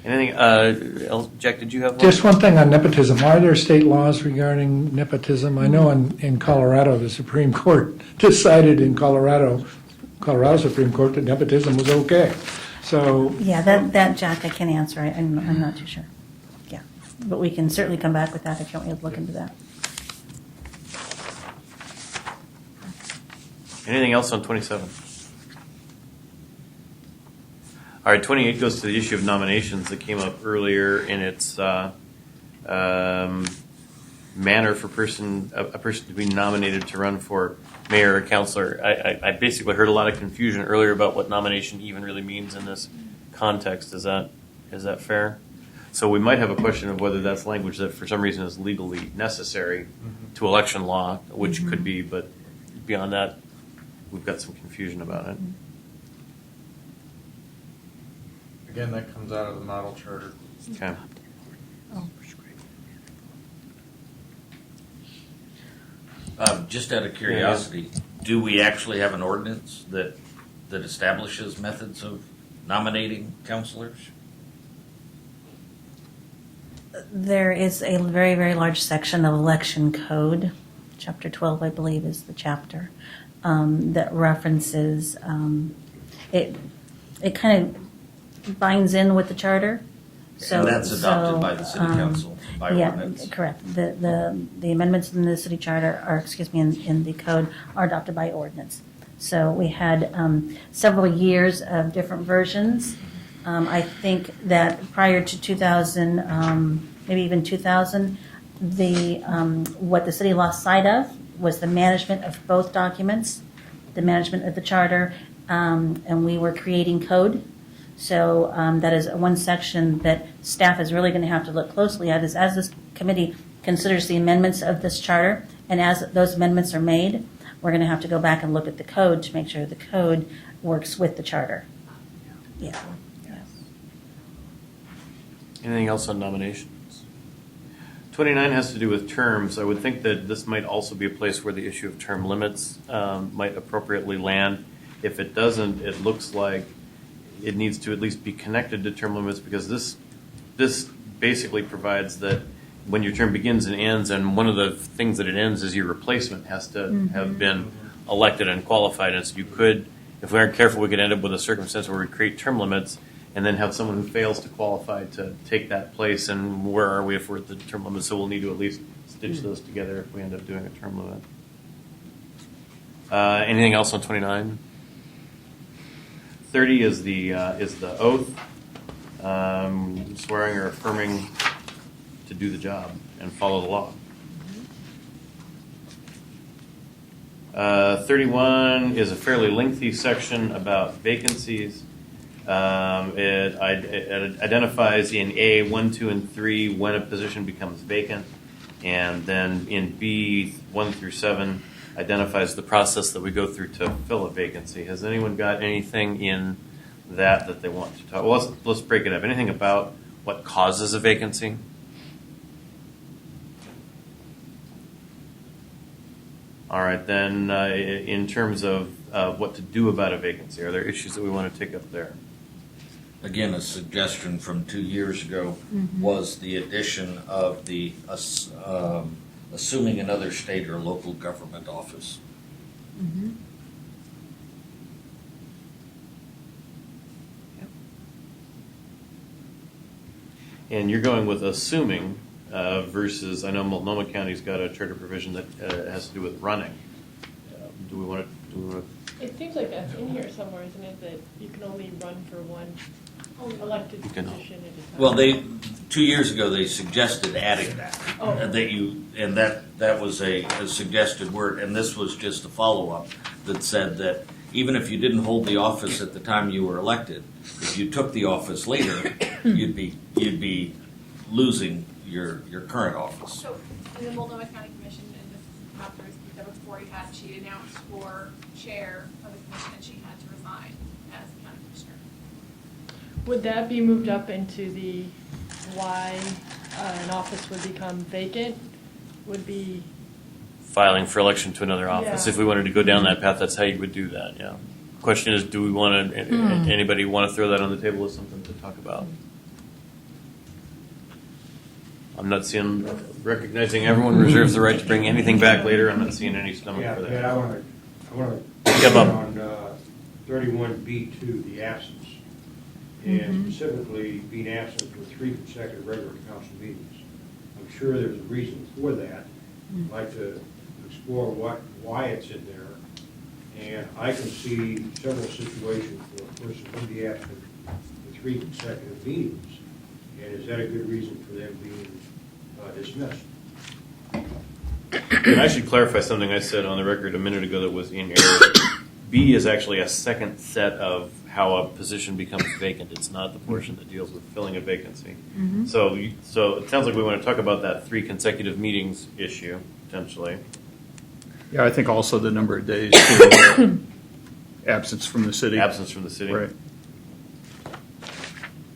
Anything else? Jack, did you have one? Just one thing on nepotism. Are there state laws regarding nepotism? I know in Colorado, the Supreme Court decided in Colorado Supreme Court that nepotism was okay. So, Yeah, that Jack, I can't answer. I'm not too sure. Yeah, but we can certainly come back with that if you want me to look into that. Anything else on 27? All right, 28 goes to the issue of nominations that came up earlier in its manner for a person to be nominated to run for mayor or councilor. I basically heard a lot of confusion earlier about what nomination even really means in this context. Is that fair? So we might have a question of whether that's language that for some reason is legally necessary to election law, which could be, but beyond that, we've got some confusion about it. Again, that comes out of the model charter. Okay. Just out of curiosity, do we actually have an ordinance that establishes methods of nominating counselors? There is a very, very large section of election code, chapter 12, I believe, is the chapter, that references, it kind of binds in with the charter. And that's adopted by the city council, by ordinance? Yeah, correct. The amendments in the city charter, or excuse me, in the code are adopted by ordinance. So we had several years of different versions. I think that prior to 2000, maybe even 2000, what the city lost sight of was the management of both documents, the management of the charter, and we were creating code. So that is one section that staff is really going to have to look closely at, is as this committee considers the amendments of this charter, and as those amendments are made, we're going to have to go back and look at the code to make sure the code works with the charter. Yeah. Anything else on nominations? 29 has to do with terms. I would think that this might also be a place where the issue of term limits might appropriately land. If it doesn't, it looks like it needs to at least be connected to term limits, because this basically provides that when your term begins and ends, and one of the things that it ends is your replacement has to have been elected and qualified. And so you could, if we aren't careful, we could end up with a circumstance where we create term limits and then have someone who fails to qualify to take that place. And where are we if we're at the term limit? So we'll need to at least stitch those together if we end up doing a term limit. Anything else on 29? 30 is the oath, swearing or affirming to do the job and follow the law. 31 is a fairly lengthy section about vacancies. It identifies in A 1, 2, and 3 when a position becomes vacant. And then in B, 1 through 7, identifies the process that we go through to fill a vacancy. Has anyone got anything in that they want to talk? Well, let's break it up. Anything about what causes a vacancy? All right, then in terms of what to do about a vacancy, are there issues that we want to take up there? Again, a suggestion from 2 years ago was the addition of the assuming another state or local government office. And you're going with assuming versus, I know Multnomah County's got a charter provision that has to do with running. Do we want to? It seems like that's in here somewhere, isn't it, that you can only run for one elected You can- position at a time? Well, 2 years ago, they suggested adding that. Oh. That was a suggested word, and this was just a follow-up that said that even if you didn't hold the office at the time you were elected, if you took the office later, you'd be losing your current office. So in the Multnomah County Commission, and this is not the before she announced for chair of the commission that she had to resign as county commissioner. Would that be moved up into the why an office would become vacant? Would be Filing for election to another office. Yeah. If we wanted to go down that path, that's how you would do that, yeah. Question is, do we want to, anybody want to throw that on the table as something to talk about? I'm not recognizing everyone reserves the right to bring anything back later. I'm not seeing any stomach Yeah, for Pat, that. I want to Come up. on 31B2, the absence, and specifically being absent for 3 consecutive regular council meetings. I'm sure there's a reason for that. I'd like to explore why it's in there, and I can see several situations where a person would be absent for 3 consecutive meetings, and is that a good reason for them being dismissed? And I should clarify something I said on the record a minute ago that was in error. B is actually a second set of how a position becomes vacant. It's not the portion that deals with filling a vacancy. So it sounds like we want to talk about that 3 consecutive meetings issue, potentially. Yeah, I think also the number of days to absence from the city. Absence from the city. Right.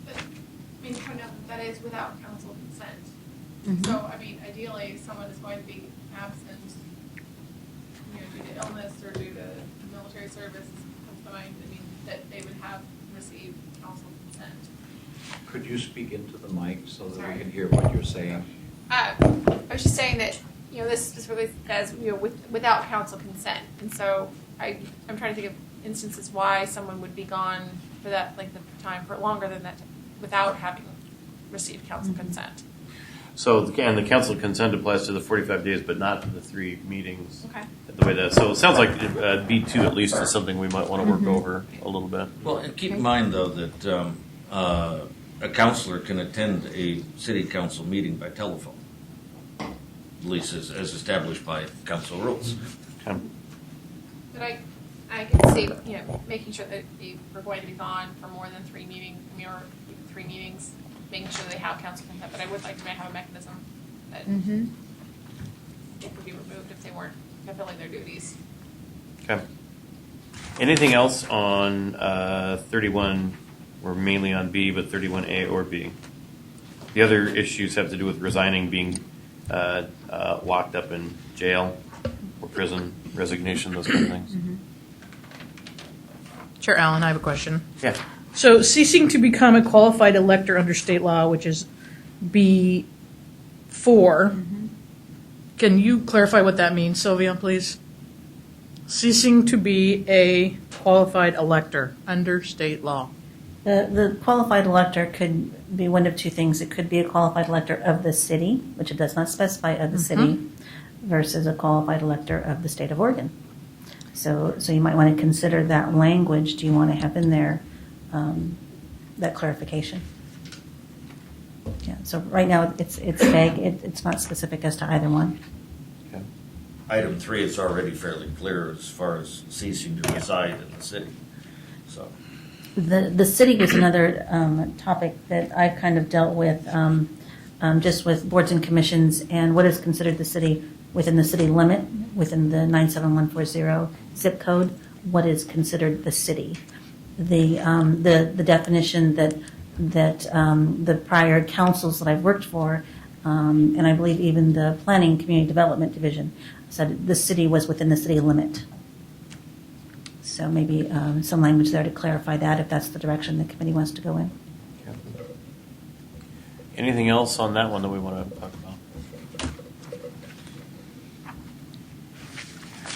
But, I mean, point out that is without council consent. So, I mean, ideally, if someone is going to be absent, due to illness or due to military service, comes to mind, I mean, that they would have received council consent. Could you speak into the mic so that Sorry. we can hear what you're saying? I was just saying that, this specifically says, without council consent. And so I'm trying to think of instances why someone would be gone for that length of time, for longer than that, without having received council consent. So the council consent applies to the 45 days, but not to the 3 meetings. Okay. The way that, so it sounds like B2 at least is something we might want to work over a little bit. Well, and keep in mind, though, that a counselor can attend a city council meeting by telephone, at least as established by council rules. Okay. But I can see, making sure that they were going to be gone for more than 3 meetings, or even 3 meetings, making sure they have council consent, but I would like to have a mechanism that it could be removed if they weren't fulfilling their duties. Okay. Anything else on 31? We're mainly on B, but 31A or B. The other issues have to do with resigning, being locked up in jail or prison, resignation, those kind of things. Chair Allen, I have a question. Yeah. So ceasing to become a qualified elector under state law, which is B4, can you clarify what that means, Sylvia, please? Ceasing to be a qualified elector under state law. The qualified elector could be one of 2 things. It could be a qualified elector of the city, which it does not specify of the city, versus a qualified elector of the state of Oregon. So you might want to consider that language. Do you want to have in there that clarification? Yeah. So right now it's vague. It's not specific as to either one. Okay. Item 3 is already fairly clear as far as ceasing to reside in the city. So. The city is another topic that I kind of dealt with just with boards and commissions and what is considered the city within the city limit, within the 97140 zip code, what is considered the city. The definition that the prior councils that I've worked for, and I believe even the Planning Community Development Division, said the city was within the city limit. So maybe some language there to clarify that if that's the direction the committee wants to go in. Anything else on that one that we want to talk about?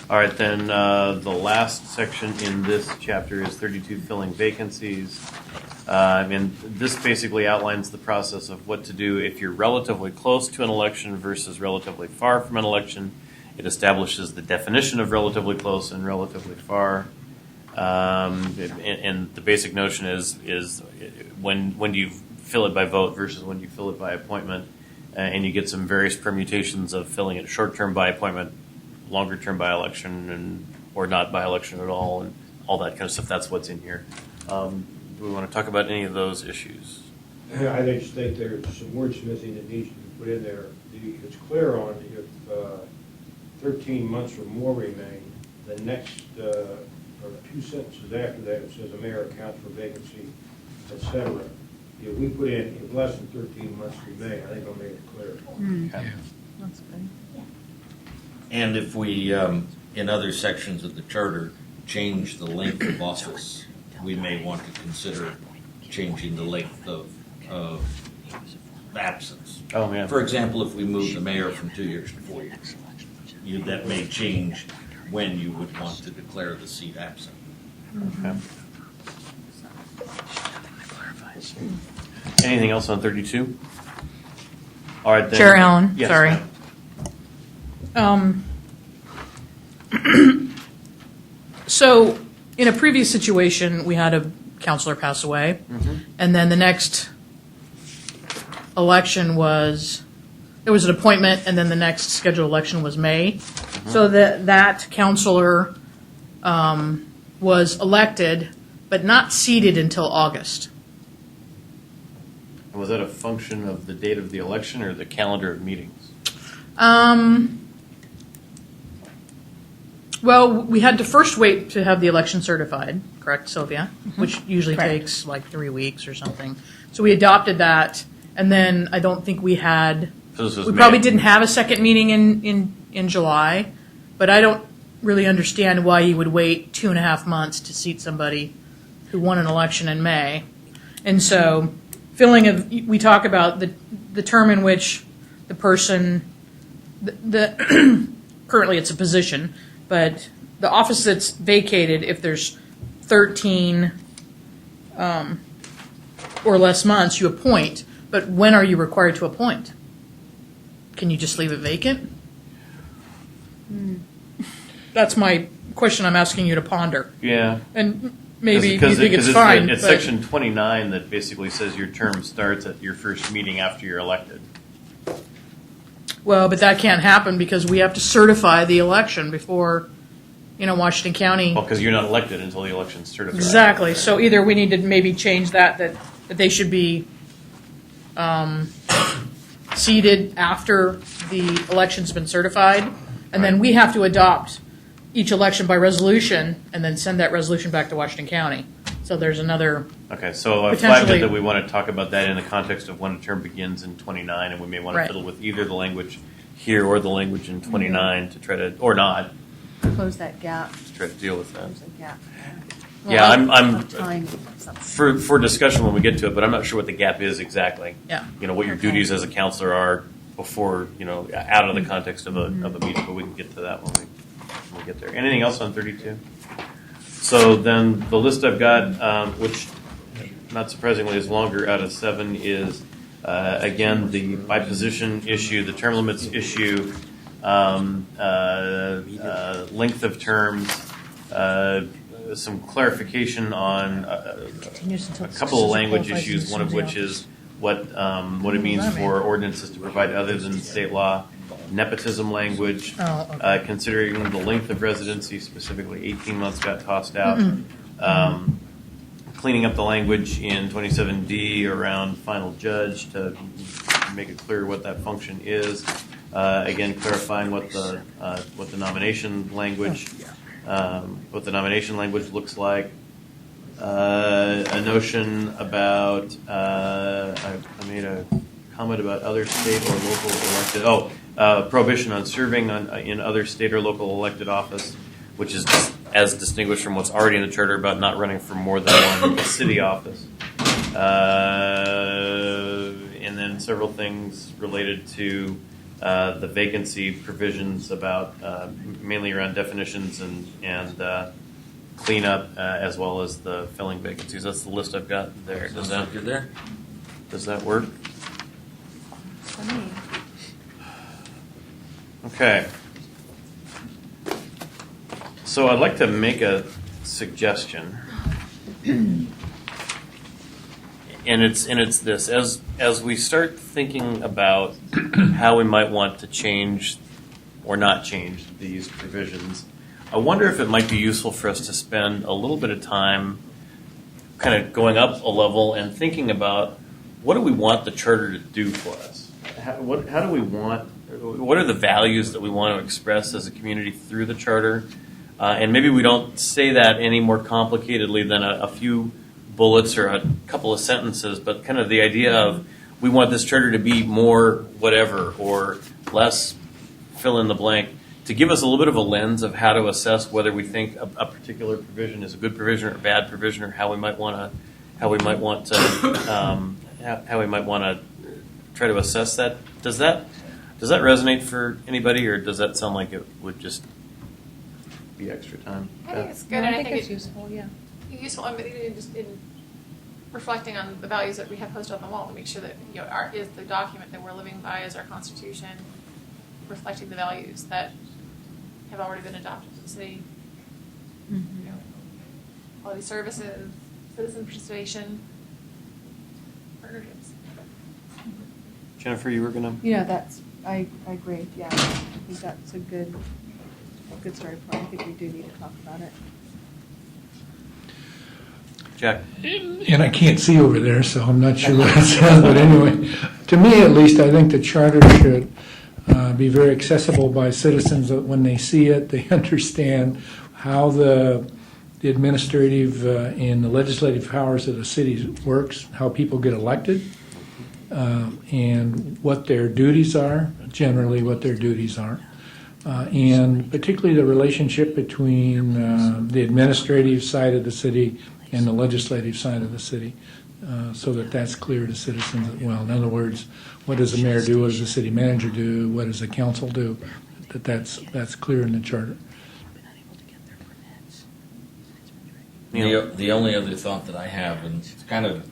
All right, then the last section in this chapter is 32, filling vacancies. And this basically outlines the process of what to do if you're relatively close to an election versus relatively far from an election. It establishes the definition of relatively close and relatively far. And the basic notion is when do you fill it by vote versus when you fill it by appointment, and you get some various permutations of filling it short-term by appointment, longer-term by election, and or not by election at all, and all that kind of stuff. That's what's in here. Do we want to talk about any of those issues? I just think there's some wordsmithing that needs to be put in there. It's clear on if 13 months or more remain, the next or 2 sentences after that, it says a mayor accounts for vacancy, etc. If we put in if less than 13 months remain, I think it'll make it clear. Okay. That's good. And if we, in other sections of the charter, change the length of office, we may want to consider changing the length of absence. Oh, yeah. For example, if we move the mayor from 2 years to 4 years, that may change when you would want to declare the seat absent. Okay. Anything else on 32? All right, then. Chair Allen, Yes, sorry. ma'am. So, in a previous situation, we had a counselor pass away, and then the next election there was an appointment, and then the next scheduled election was May. So that counselor was elected, but not seated until August. Was that a function of the date of the election or the calendar of meetings? Well, we had to first wait to have the election certified, correct, Sylvia? Which usually Correct. takes like 3 weeks or something. So we adopted that, and then I don't think we had. So this was We May. probably didn't have a second meeting in July, but I don't really understand why you would wait 2.5 months to seat somebody who won an election in May. And so, we talk about the term in which the person, currently it's a position, but the office that's vacated, if there's 13 or less months, you appoint. But when are you required to appoint? Can you just leave it vacant? That's my question I'm asking you to ponder. Yeah. And maybe you Because think it's it's fine. It's but- section 29 that basically says your term starts at your first meeting after you're elected. Well, but that can't happen because we have to certify the election before, Washington County. Well, because you're not elected until the election's certified. Exactly. So either we need to maybe change that they should be seated after the election's been certified, and then we have to adopt each election by resolution and then send that resolution back to Washington County. So there's another. Okay, so I flagged Potentially- it that we want to talk about that in the context of when a term begins in 29, and we may want to Right. fiddle with either the language here or the language in 29 to try to, or not, Close that gap. to try to deal with that. Close the gap. Yeah, I'm Time or something. for discussion when we get to it, but I'm not sure what the gap is exactly. Yeah. What your duties as a counselor are before, out of the context of a meeting, but we can get to that when we get there. Anything else on 32? So then the list I've got, which not surprisingly is longer out of 7, is again the by position issue, the term limits issue, length of terms, some clarification on a couple of language issues, one of which is what it means for ordinances to provide other than state law. Nepotism language, Oh, okay. considering the length of residency, specifically 18 months got tossed out. Cleaning up the language in 27D around final judge to make it clear what that function is. Again, clarifying what the nomination language looks like. A notion about I made a comment about other state or local elected. Prohibition on serving in other state or local elected office, which is as distinguished from what's already in the charter about not running for more than one city office. And then several things related to the vacancy provisions about mainly around definitions and cleanup, as well as the filling vacancies. That's the list I've got there. Does that You're there? Does that work? For me. Okay. So I'd like to make a suggestion. And it's this: as we start thinking about how we might want to change or not change these provisions, I wonder if it might be useful for us to spend a little bit of time kind of going up a level and thinking about what do we want the charter to do for us? How do we want? What are the values that we want to express as a community through the charter? And maybe we don't say that any more complicatedly than a few bullets or a couple of sentences, but kind of the idea of we want this charter to be more whatever or less fill in the blank, to give us a little bit of a lens of how to assess whether we think a particular provision is a good provision or a bad provision, or how we might want to try to assess that. Does that resonate for anybody, or does that sound like it would just be extra time? I think it's good, No, and I think it's useful, yeah. useful just in reflecting on the values that we have posted on the wall to make sure that is the document that we're living by is our Constitution, reflecting the values that have already been adopted in the city. Quality services, citizen participation, partnerships. Jennifer, you were gonna. I agree. Yeah, I think that's a good starting point. I think we do need to talk about it. Jack. And I can't see over there, so I'm not sure what it says, but anyway, to me at least, I think the charter should be very accessible by citizens. That when they see it, they understand how the administrative and the legislative powers of the city works, how people get elected, and what their duties are, generally what their duties are. And particularly the relationship between the administrative side of the city and the legislative side of the city, so that that's clear to citizens as well. In other words, what does the mayor do? What does the city manager do? What does the council do? That's clear in the charter. The only other thought that I have, and it's kind of,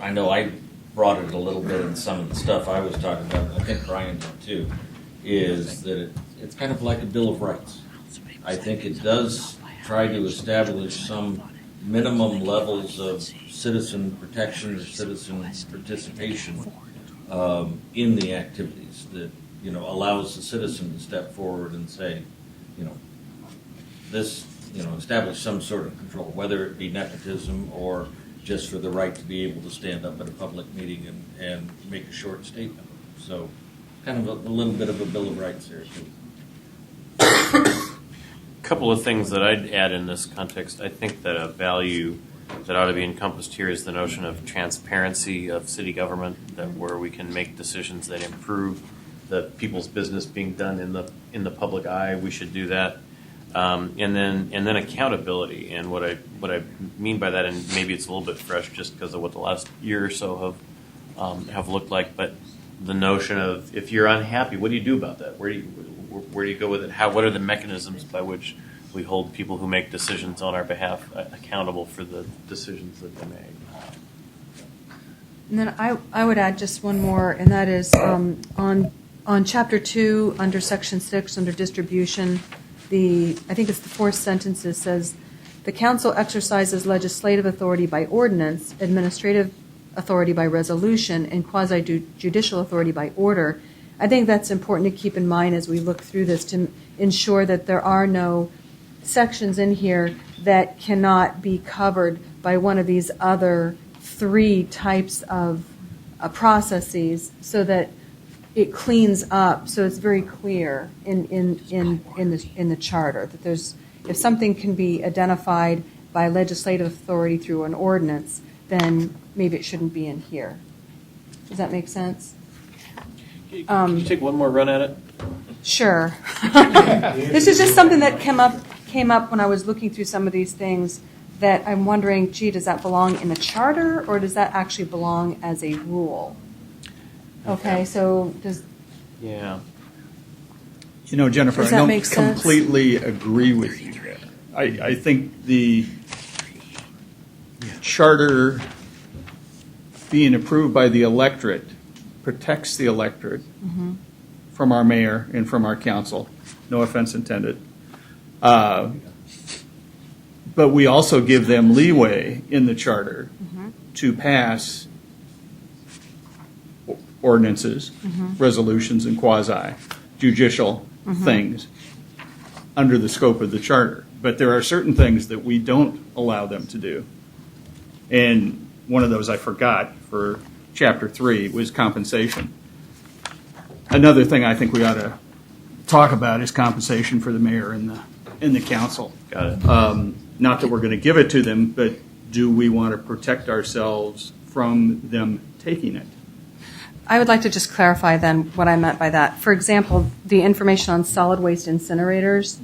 I know I brought it a little bit in some of the stuff I was talking about, and I think Brian did too, is that it's kind of like a Bill of Rights. I think it does try to establish some minimum levels of citizen protection or citizen participation in the activities that allows the citizen to step forward and say, this, establish some sort of control, whether it be nepotism or just for the right to be able to stand up at a public meeting and make a short statement. So kind of a little bit of a Bill of Rights there too. Couple of things that I'd add in this context. I think that a value that ought to be encompassed here is the notion of transparency of city government, that where we can make decisions that improve the people's business being done in the public eye. We should do that, and then accountability. And what I mean by that, and maybe it's a little bit fresh just because of what the last year or so have looked like, but the notion of if you're unhappy, what do you do about that? Where do you go with it? What are the mechanisms by which we hold people who make decisions on our behalf accountable for the decisions that they make? And then I would add just one more, and that is on Chapter 2, under Section 6, under distribution, I think it's the fourth sentence, it says, the council exercises legislative authority by ordinance, administrative authority by resolution, and quasi-judicial authority by order. I think that's important to keep in mind as we look through this to ensure that there are no sections in here that cannot be covered by one of these other three types of processes so that it cleans up, so it's very clear in the charter, that there's, if something can be identified by legislative authority through an ordinance, then maybe it shouldn't be in here. Does that make sense? Can you take one more run at it? Sure. This is just something that came up when I was looking through some of these things, that I'm wondering, gee, does that belong in the charter, or does that actually belong as a rule? Okay, so does, Yeah. You know, Jennifer, Does I that don't make sense? completely agree with you there. I think the charter being approved by the electorate protects the electorate from our mayor and from our council. No offense intended. But we also give them leeway in the charter to pass ordinances, resolutions, and quasi-judicial things under the scope of the charter. But there are certain things that we don't allow them to do. And one of those I forgot for Chapter 3 was compensation. Another thing I think we ought to talk about is compensation for the mayor and the council. Got it. Not that we're going to give it to them, but do we want to protect ourselves from them taking it? I would like to just clarify then what I meant by that. For example, the information on solid waste incinerators,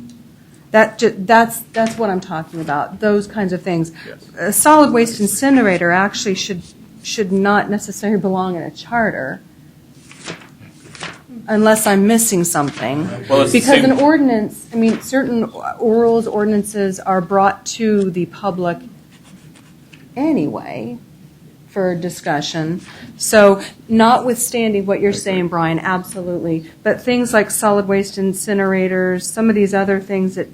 that's what I'm talking about, those kinds of things. Yes. A solid waste incinerator actually should not necessarily belong in a charter, unless I'm missing something. Well, it's the Because same- an ordinance, I mean, certain rules, ordinances are brought to the public anyway for discussion. So notwithstanding what you're saying, Brian, absolutely. But things like solid waste incinerators, some of these other things that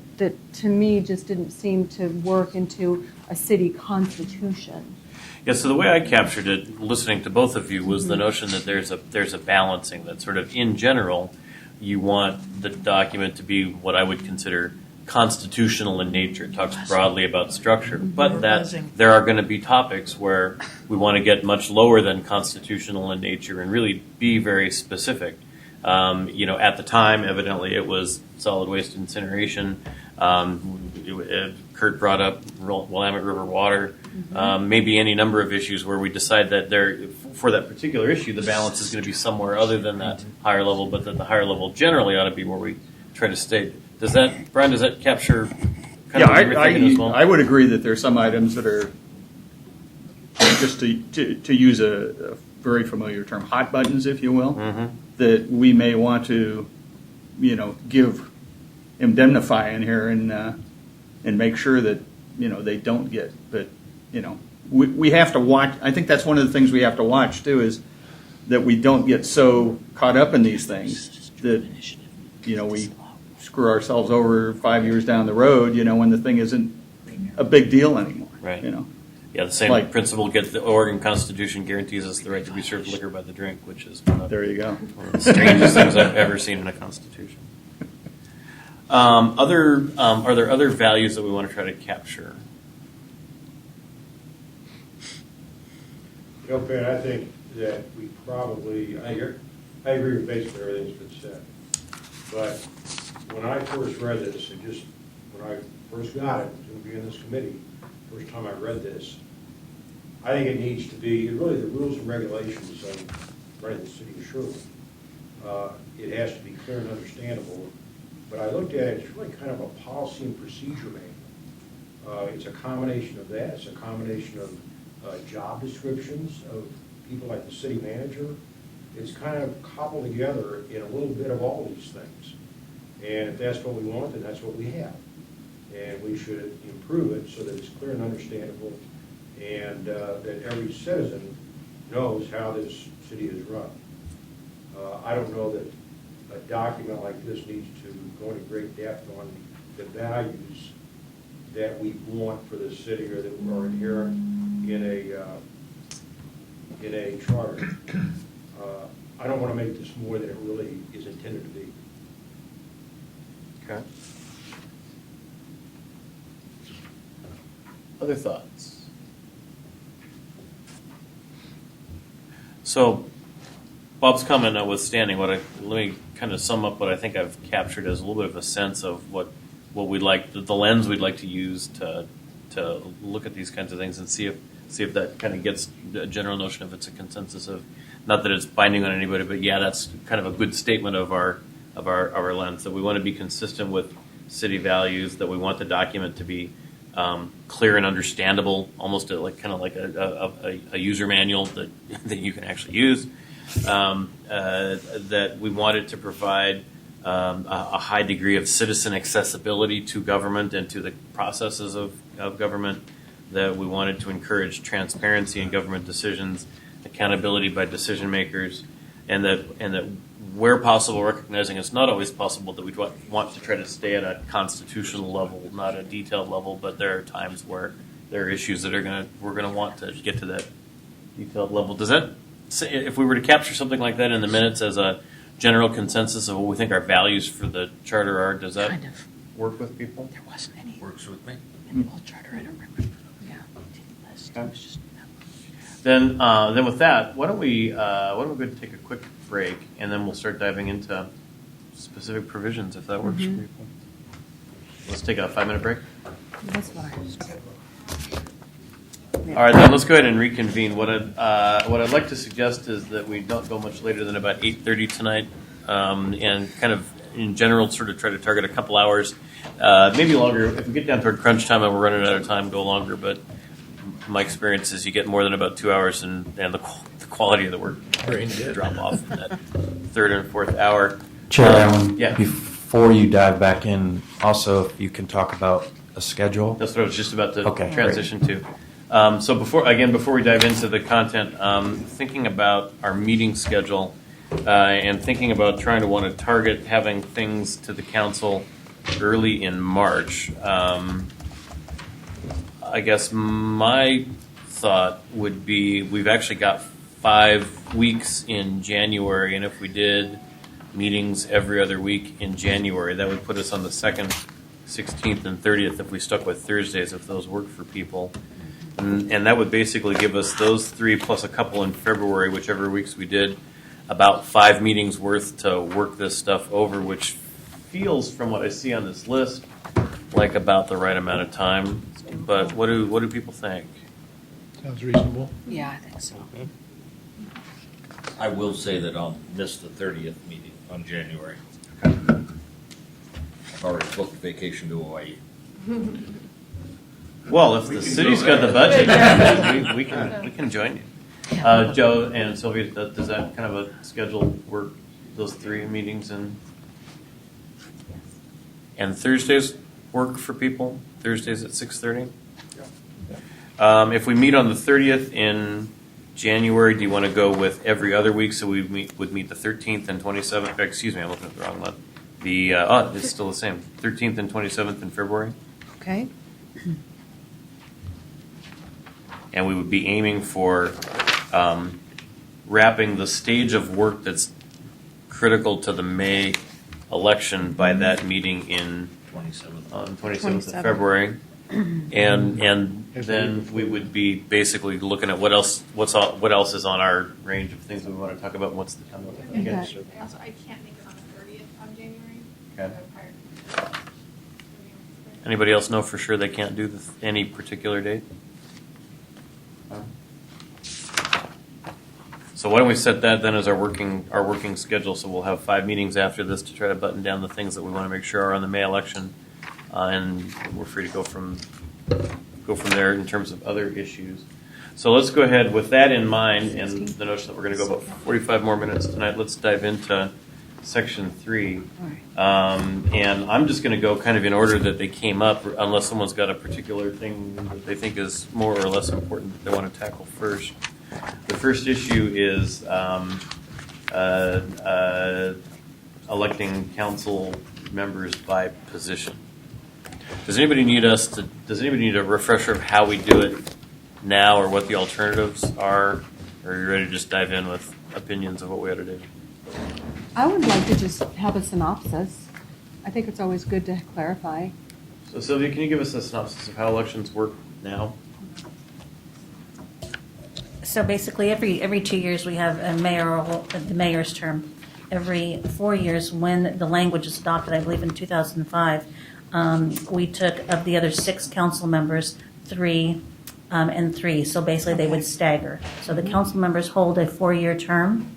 to me just didn't seem to work into a city constitution. Yeah, so the way I captured it, listening to both of you, was the notion that there's a balancing, that sort of in general, you want the document to be what I would consider constitutional in nature. It talks broadly about structure, but that there are going to be topics where we want to get much lower than constitutional in nature and really be very specific. At the time, evidently, it was solid waste incineration. Kurt brought up Willamette River water. Maybe any number of issues where we decide that for that particular issue, the balance is going to be somewhere other than that higher level, but that the higher level generally ought to be where we try to stay. Brian, does that capture kind of what you're thinking as well? I would agree that there are some items that are, just to use a very familiar term, hot buttons, if you will, that we may want to, indemnify in here and make sure that, they don't get. But, we have to watch. I think that's one of the things we have to watch, too, is that we don't get so caught up in these things that, we screw ourselves over 5 years down the road, when the thing isn't a big deal anymore. Right. Yeah, the same principle. The Oregon Constitution guarantees us the right to be served liquor by the drink, which is There you go. one of the strangest things I've ever seen in a constitution. Are there other values that we want to try to capture? Pat, I think that we probably, I agree with basically everything that's been said. But when I first read this, when I first got it, to be in this committee, first time I read this, I think it needs to be, really the rules and regulations of running the city of Sherwood. It has to be clear and understandable. But I looked at it, it's really kind of a policy and procedure manual. It's a combination of that. It's a combination of job descriptions of people like the city manager. It's kind of cobbled together in a little bit of all these things. And if that's what we want, then that's what we have. And we should improve it so that it's clear and understandable, and that every citizen knows how this city is run. I don't know that a document like this needs to go into great depth on the values that we want for the city or that are inherent in a charter. I don't want to make this more than it really is intended to be. Okay. Other thoughts? So, Bob's comment notwithstanding, let me kind of sum up what I think I've captured as a little bit of a sense of what we'd like, the lens we'd like to use to look at these kinds of things and see if that kind of gets a general notion of it's a consensus of, not that it's binding on anybody, but yeah, that's kind of a good statement of our lens, that we want to be consistent with city values, that we want the document to be clear and understandable, almost like a user manual that you can actually use. That we want it to provide a high degree of citizen accessibility to government and to the processes of government. That we wanted to encourage transparency in government decisions, accountability by decision makers, and that where possible, recognizing it's not always possible, that we want to try to stay at a constitutional level, not a detailed level, but there are times where there are issues that we're gonna want to get to that detailed level. Does that, if we were to capture something like that in the minutes as a general consensus of what we think our values for the charter are, does that Kind of. work with people? There wasn't any Works with me. in the old charter, I don't remember. Yeah. List. It was just- Then with that, why don't we go ahead and take a quick break, and then we'll start diving into specific provisions if that works for people. Let's take a 5-minute break. That's what I was. All right, then let's go ahead and reconvene. What I'd like to suggest is that we don't go much later than about 8:30 tonight, and kind of in general sort of try to target a couple hours, maybe longer. If we get down toward crunch time and we're running out of time, go longer. But my experience is you get more than about 2 hours, and the quality of the work drop off in that third and fourth hour. Chair Allen, yeah. before you dive back in, also if you can talk about a schedule. That's what I was just about to Okay, transition to. So before we dive into the content, thinking about our meeting schedule and thinking about trying to want to target having things to the council early in March. I guess my thought would be we've actually got 5 weeks in January, and if we did meetings every other week in January, that would put us on the 2nd, 16th, and 30th if we stuck with Thursdays, if those work for people. And that would basically give us those 3 plus a couple in February, whichever weeks we did, about 5 meetings worth to work this stuff over, which feels, from what I see on this list, like about the right amount of time. But what do people think? Sounds reasonable. Yeah, I think so. I will say that I'll miss the 30th meeting on January. I've already booked vacation to Hawaii. Well, if the city's got the budget, we can join you. Joe and Sylvia, does that kind of a schedule work? Those 3 meetings and Thursdays work for people. Thursdays at 6:30. If we meet on the 30th in January, do you want to go with every other week? So we would meet the 13th and 27th. Excuse me, I'm looking at the wrong month. It's still the same. 13th and 27th in February. Okay. And we would be aiming for wrapping the stage of work that's critical to the May election by that meeting in 27th of February. And then we would be basically looking at what else is on our range of things we want to talk about and what's the time of it. I can't make it on the 30th of January. Okay. Prior. Anybody else know for sure they can't do any particular date? So why don't we set that then as our working schedule? So we'll have 5 meetings after this to try to button down the things that we want to make sure are on the May election, and we're free to go from there in terms of other issues. So let's go ahead with that in mind, and the notion that we're going to go about 45 more minutes tonight. Let's dive into Section 3, and I'm just going to go kind of in order that they came up, unless someone's got a particular thing that they think is more or less important that they want to tackle first. The first issue is electing council members by position. Does anybody need a refresher of how we do it now, or what the alternatives are? Or are you ready to just dive in with opinions of what we ought to do? I would like to just have a synopsis. I think it's always good to clarify. So Sylvia, can you give us a synopsis of how elections work now? So basically, every 2 years, we have the mayor's term. Every 4 years, when the language is adopted, I believe in 2005, we took, of the other 6 council members, 3 and 3. So basically, they would stagger. So the council members hold a 4-year term.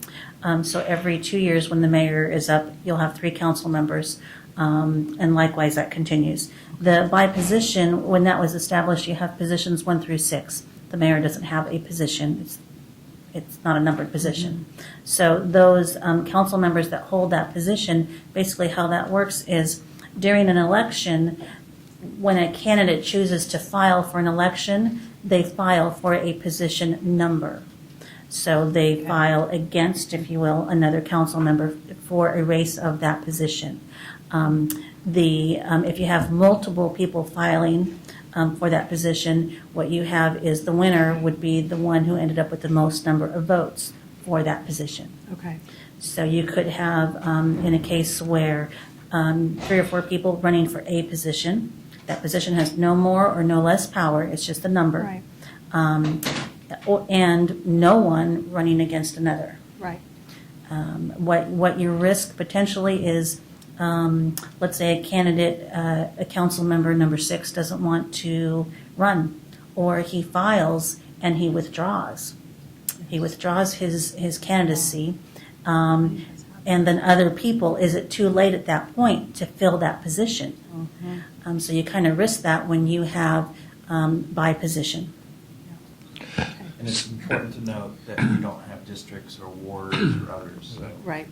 So every 2 years, when the mayor is up, you'll have 3 council members. And likewise, that continues. By position, when that was established, you have positions 1 through 6. The mayor doesn't have a position. It's not a numbered position. So those council members that hold that position, basically how that works is during an election, when a candidate chooses to file for an election, they file for a position number. So they file against, if you will, another council member for a race of that position. If you have multiple people filing for that position, what you have is the winner would be the one who ended up with the most number of votes for that position. Okay. So you could have, in a case where 3 or 4 people running for a position, that position has no more or no less power, it's just a number. Right. And no one running against another. Right. What you risk potentially is, let's say a candidate, a council member number 6 doesn't want to run, or he files and he withdraws. He withdraws his candidacy, and then other people, is it too late at that point to fill that position? Mm-hmm. So you kind of risk that when you have by position. And it's important to note that you don't have districts or wards or others, so. Right.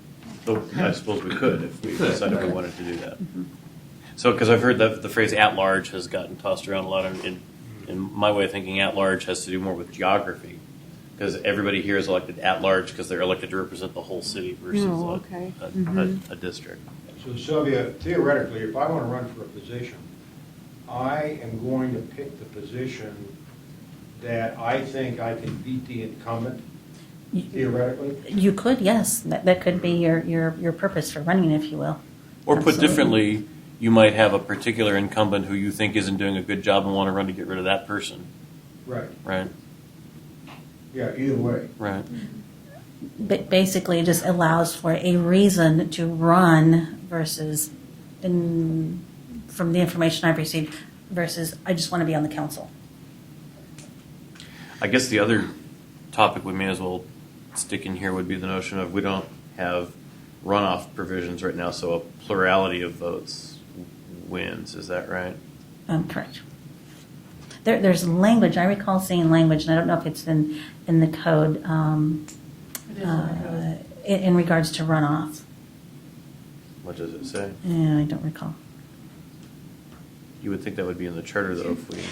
So I suppose we could if we decided we wanted to do that. Mm-hmm. So, because I've heard that the phrase "at-large" has gotten tossed around a lot. In my way of thinking, "at-large" has to do more with geography, because everybody here is elected at-large because they're elected to represent the whole city versus Oh, okay. a district. So Sylvia, theoretically, if I want to run for a position, I am going to pick the position that I think I can beat the incumbent, theoretically? You could, yes. That could be your purpose for running, if you will. Or put Absolutely. differently, you might have a particular incumbent who you think isn't doing a good job and want to run to get rid of that person. Right. Right. Yeah, either way. Right. But basically, it just allows for a reason to run versus, from the information I've received, versus I just want to be on the council. I guess the other topic we may as well stick in here would be the notion of we don't have runoff provisions right now, so a plurality of votes wins. Is that right? Correct. There's language. I recall seeing language, and I don't know if it's in the code, It is in the code. in regards to runoff. What does it say? Yeah, I don't recall. You would think that would be in the charter, though, if we.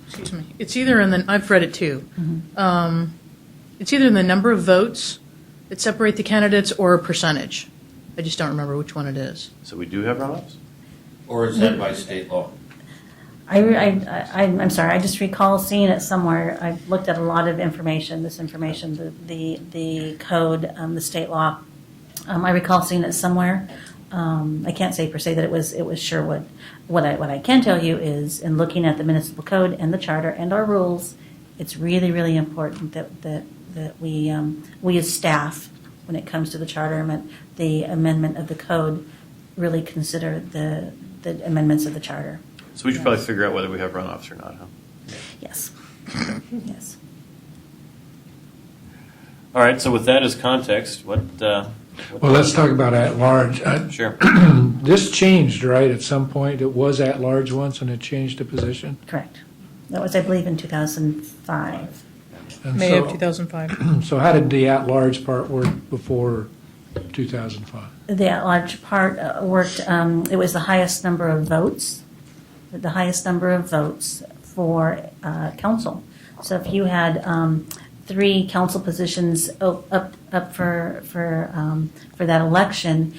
Excuse me. It's either in the, I've read it too. Mm-hmm. It's either in the number of votes that separate the candidates or a percentage. I just don't remember which one it is. So we do have runoffs? Or is that by state law? I'm sorry. I just recall seeing it somewhere. I've looked at a lot of information. This information, the code, the state law. I recall seeing it somewhere. I can't say per se that it was Sherwood. What I can tell you is, in looking at the municipal code and the charter and our rules, it's really, really important that we as staff, when it comes to the charter, the amendment of the code, really consider the amendments of the charter. So we should probably figure out whether we have runoffs or not, huh? Yes. Yes. All right, so with that as context, what Well, let's talk about at-large. Sure. This changed, right, at some point? It was at-large once, and it changed the position? Correct. That was, I believe, in 2005. And May so- of 2005. So how did the at-large part work before 2005? The at-large part worked, it was the highest number of votes, for council. So if you had 3 council positions up for that election,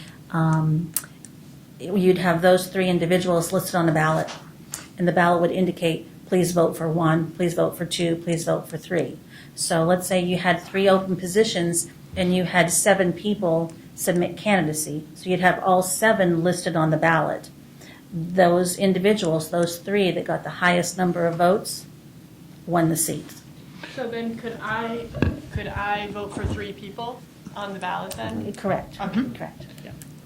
you'd have those 3 individuals listed on the ballot, and the ballot would indicate, please vote for 1, please vote for 2, please vote for 3. So let's say you had 3 open positions and you had 7 people submit candidacy. So you'd have all 7 listed on the ballot. Those individuals, those 3 that got the highest number of votes, won the seat. So then could I vote for 3 people on the ballot then? Correct. Okay. Correct.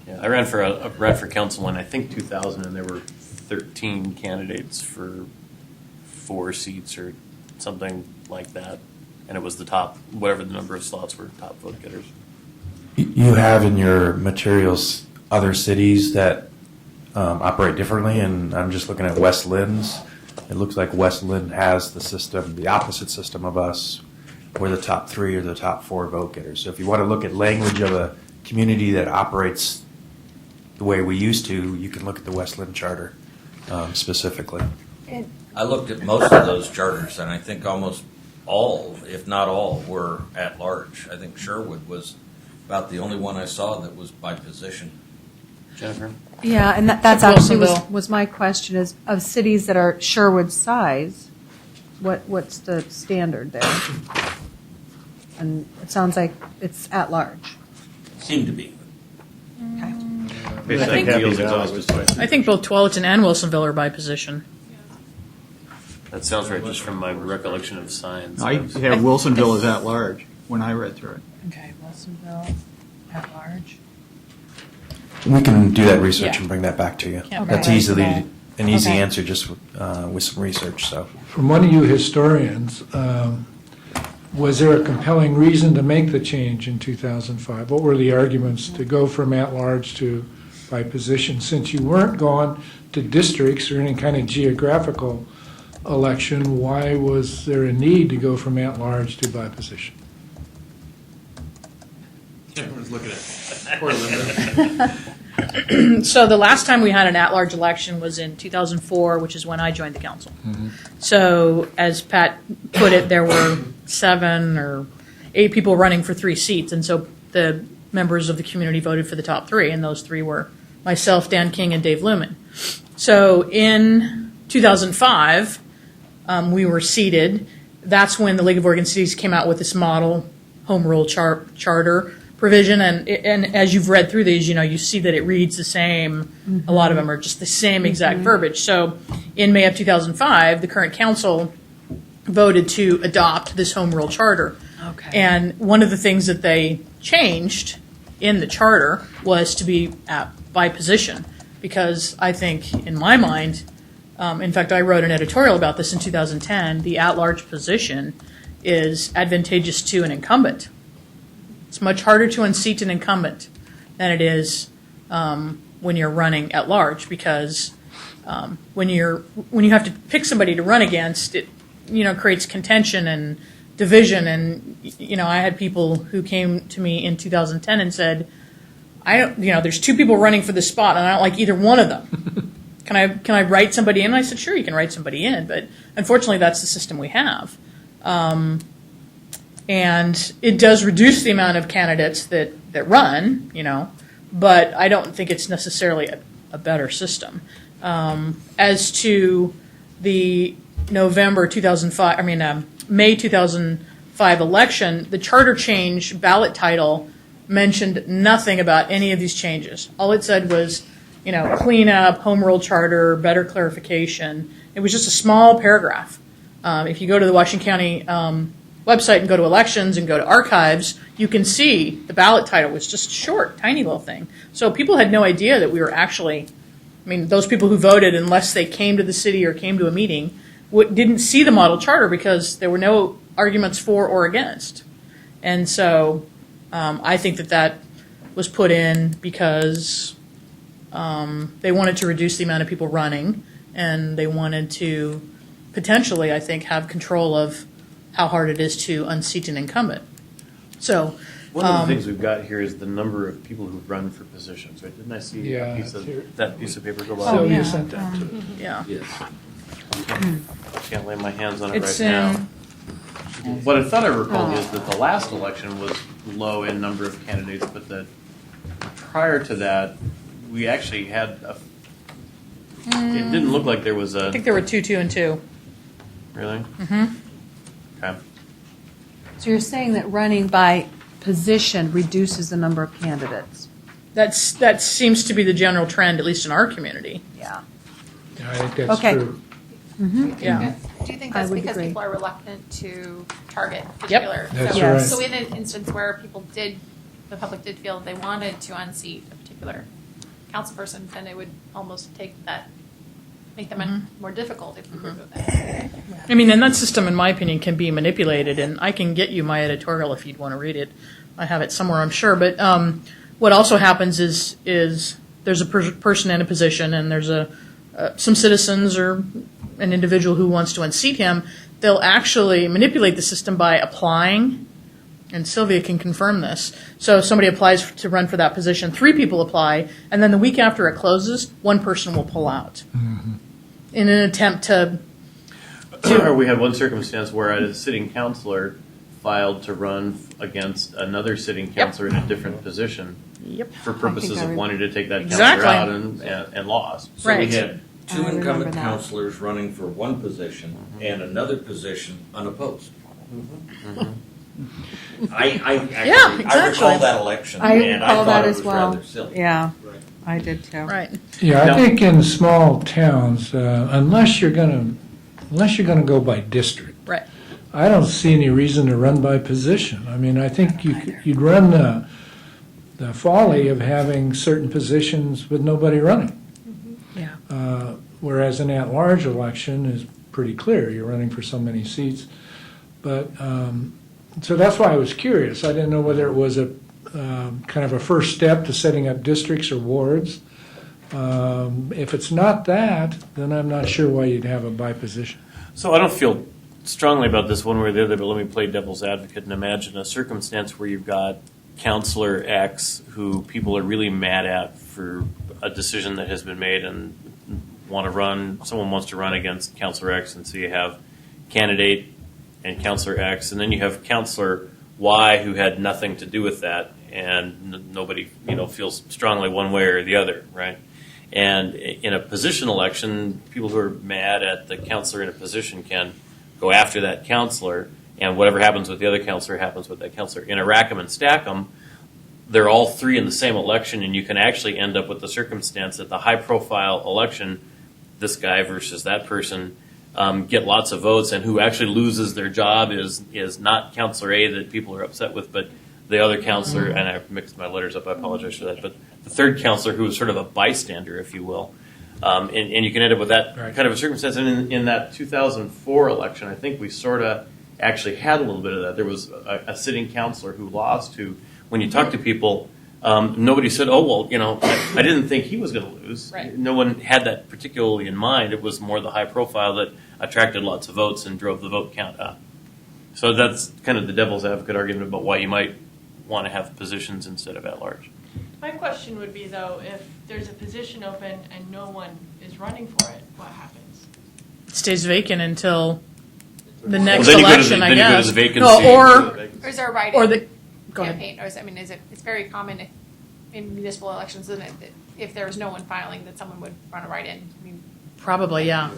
Yeah, I ran for council in I think 2000, and there were 13 candidates for 4 seats or something like that, and it was the top, whatever the number of slots were, top vote getters. You have in your materials other cities that operate differently, and I'm just looking at West Lynn's. It looks like West Lynn has the system, the opposite system of us, where the top 3 or the top 4 vote getters. So if you want to look at language of a community that operates the way we used to, you can look at the West Lynn Charter specifically. I looked at most of those charters, and I think almost all, if not all, were at large. I think Sherwood was about the only one I saw that was by position. Jennifer? Yeah, and that's actually Wilsonville. was my question, is of cities that are Sherwood size, what's the standard there? And it sounds like it's at large. Seemed to be. Okay. Basically, think- feels exhausted. I think both Tualatin and Wilsonville are by position. That sounds right, just from my recollection of signs. I have Wilsonville as at large when I read through it. Okay, Wilsonville at large. We can do that research Yeah. and bring that back to you. Can't That's remember easily that. an easy Okay. answer just with some research. So. From one of you historians, was there a compelling reason to make the change in 2005? What were the arguments to go from at-large to by position? Since you weren't going to districts or any kind of geographical election, why was there a need to go from at-large to by position? Everyone's looking at poor Linda. So the last time we had an at-large election was in 2004, which is when I joined the council. So as Pat put it, there were 7 or 8 people running for 3 seats, and so the members of the community voted for the top 3, and those 3 were myself, Dan King, and Dave Lumen. So in 2005, we were seated. That's when the League of Oregon Cities came out with this model home rule charter provision, and as you've read through these, you see that it reads the same. A lot of them are just the same exact verbiage. So in May of 2005, the current council voted to adopt this home rule charter. Okay. And one of the things that they changed in the charter was to be by position, because I think, in my mind, in fact, I wrote an editorial about this in 2010, the at-large position is advantageous to an incumbent. It's much harder to unseat an incumbent than it is when you're running at large, because when you have to pick somebody to run against, it creates contention and division. And I had people who came to me in 2010 and said, there's 2 people running for this spot, and I don't like either one of them. Can I write somebody in? And I said, sure, you can write somebody in, but unfortunately, that's the system we have. And it does reduce the amount of candidates that run, but I don't think it's necessarily a better system. As to the May 2005 election, the charter change ballot title mentioned nothing about any of these changes. All it said was, clean up, home rule charter, better clarification. It was just a small paragraph. If you go to the Washington County website and go to elections and go to archives, you can see the ballot title was just short, tiny little thing. So people had no idea that we were actually, those people who voted, unless they came to the city or came to a meeting, didn't see the model charter because there were no arguments for or against. And so I think that was put in because they wanted to reduce the amount of people running, and they wanted to potentially, I think, have control of how hard it is to unseat an incumbent. So one of the things we've got here is the number of people who run for positions, right? Didn't I see Yeah, that piece of paper go by? So yeah. you sent that to. yeah, Yes. Can't lay my hands on it it's right now. in. What I thought I recalled is that the last election was low in number of candidates, but that prior to that, we actually had it didn't look like there was I think there were 2, 2, and 2. Really? Mm-hmm. Okay. So you're saying that running by position reduces the number of candidates? That seems to be the general trend, at least in our community. Yeah. Yeah, I think that's Okay. true. Yeah. Do you think I that's would because agree. people are reluctant to target particular? That's so, right. so in an instance where the public did feel they wanted to unseat a particular council person, then it would almost make them more difficult if we were to do that. I mean, and that system, in my opinion, can be manipulated, and I can get you my editorial if you'd want to read it. I have it somewhere, I'm sure. But what also happens is there's a person in a position, and there's some citizens or an individual who wants to unseat him. They'll actually manipulate the system by applying, and Sylvia can confirm this. So somebody applies to run for that position, 3 people apply, and then the week after it closes, 1 person will pull out in an attempt to. Or we had one circumstance where a sitting councilor filed to run against another sitting councilor in a different position Yep. for purposes I of wanting to take that Exactly. councilor out and lost. So Right. we had I 2 remember incumbent that. counselors running for one position and another position unopposed. I Yeah, exactly. recall that election, I and I recall thought that it as was well. rather silly. Yeah, Right. I did too. Right. Yeah, Now- I think in small towns, unless you're gonna go by district, Right. I don't see any reason to run by position. I mean, I think you'd run the folly of having certain positions with nobody running. Yeah. Whereas an at-large election is pretty clear, you're running for so many seats. But, so that's why I was curious. I didn't know whether it was a kind of a first step to setting up districts or wards. If it's not that, then I'm not sure why you'd have a by position. So I don't feel strongly about this one way or the other, but let me play devil's advocate and imagine a circumstance where you've got Counselor X who people are really mad at for a decision that has been made and someone wants to run against Counselor X, and so you have candidate and Counselor X, and then you have Counselor Y who had nothing to do with that, and nobody feels strongly one way or the other, right? And in a position election, people who are mad at the counselor in a position can go after that counselor, and whatever happens with the other counselor happens with that counselor. In a rack 'em and stack 'em, they're all 3 in the same election, and you can actually end up with the circumstance that the high-profile election, this guy versus that person, get lots of votes, and who actually loses their job is not Counselor A that people are upset with, but the other counselor, and I mixed my letters up, I apologize for that, but the third counselor who is sort of a bystander, if you will. And you can end up with that kind of a circumstance. And in that 2004 election, I think we sort of actually had a little bit of that. There was a sitting counselor who lost, who, when you talk to people, nobody said, oh, well, I didn't think he was going to lose. Right. No one had that particularly in mind. It was more the high profile that attracted lots of votes and drove the vote count up. So that's kind of the devil's advocate argument about why you might want to have positions instead of at large. My question would be, though, if there's a position open and no one is running for it, what happens? It stays vacant until the Well, next then you go to election, the- I then you go to guess. the vacancy. No, or Or is there a write-in or the go ahead. campaign? Or it's very common in municipal elections, isn't it, that if there was no one filing, that someone would run a write-in? I mean, Probably, yeah.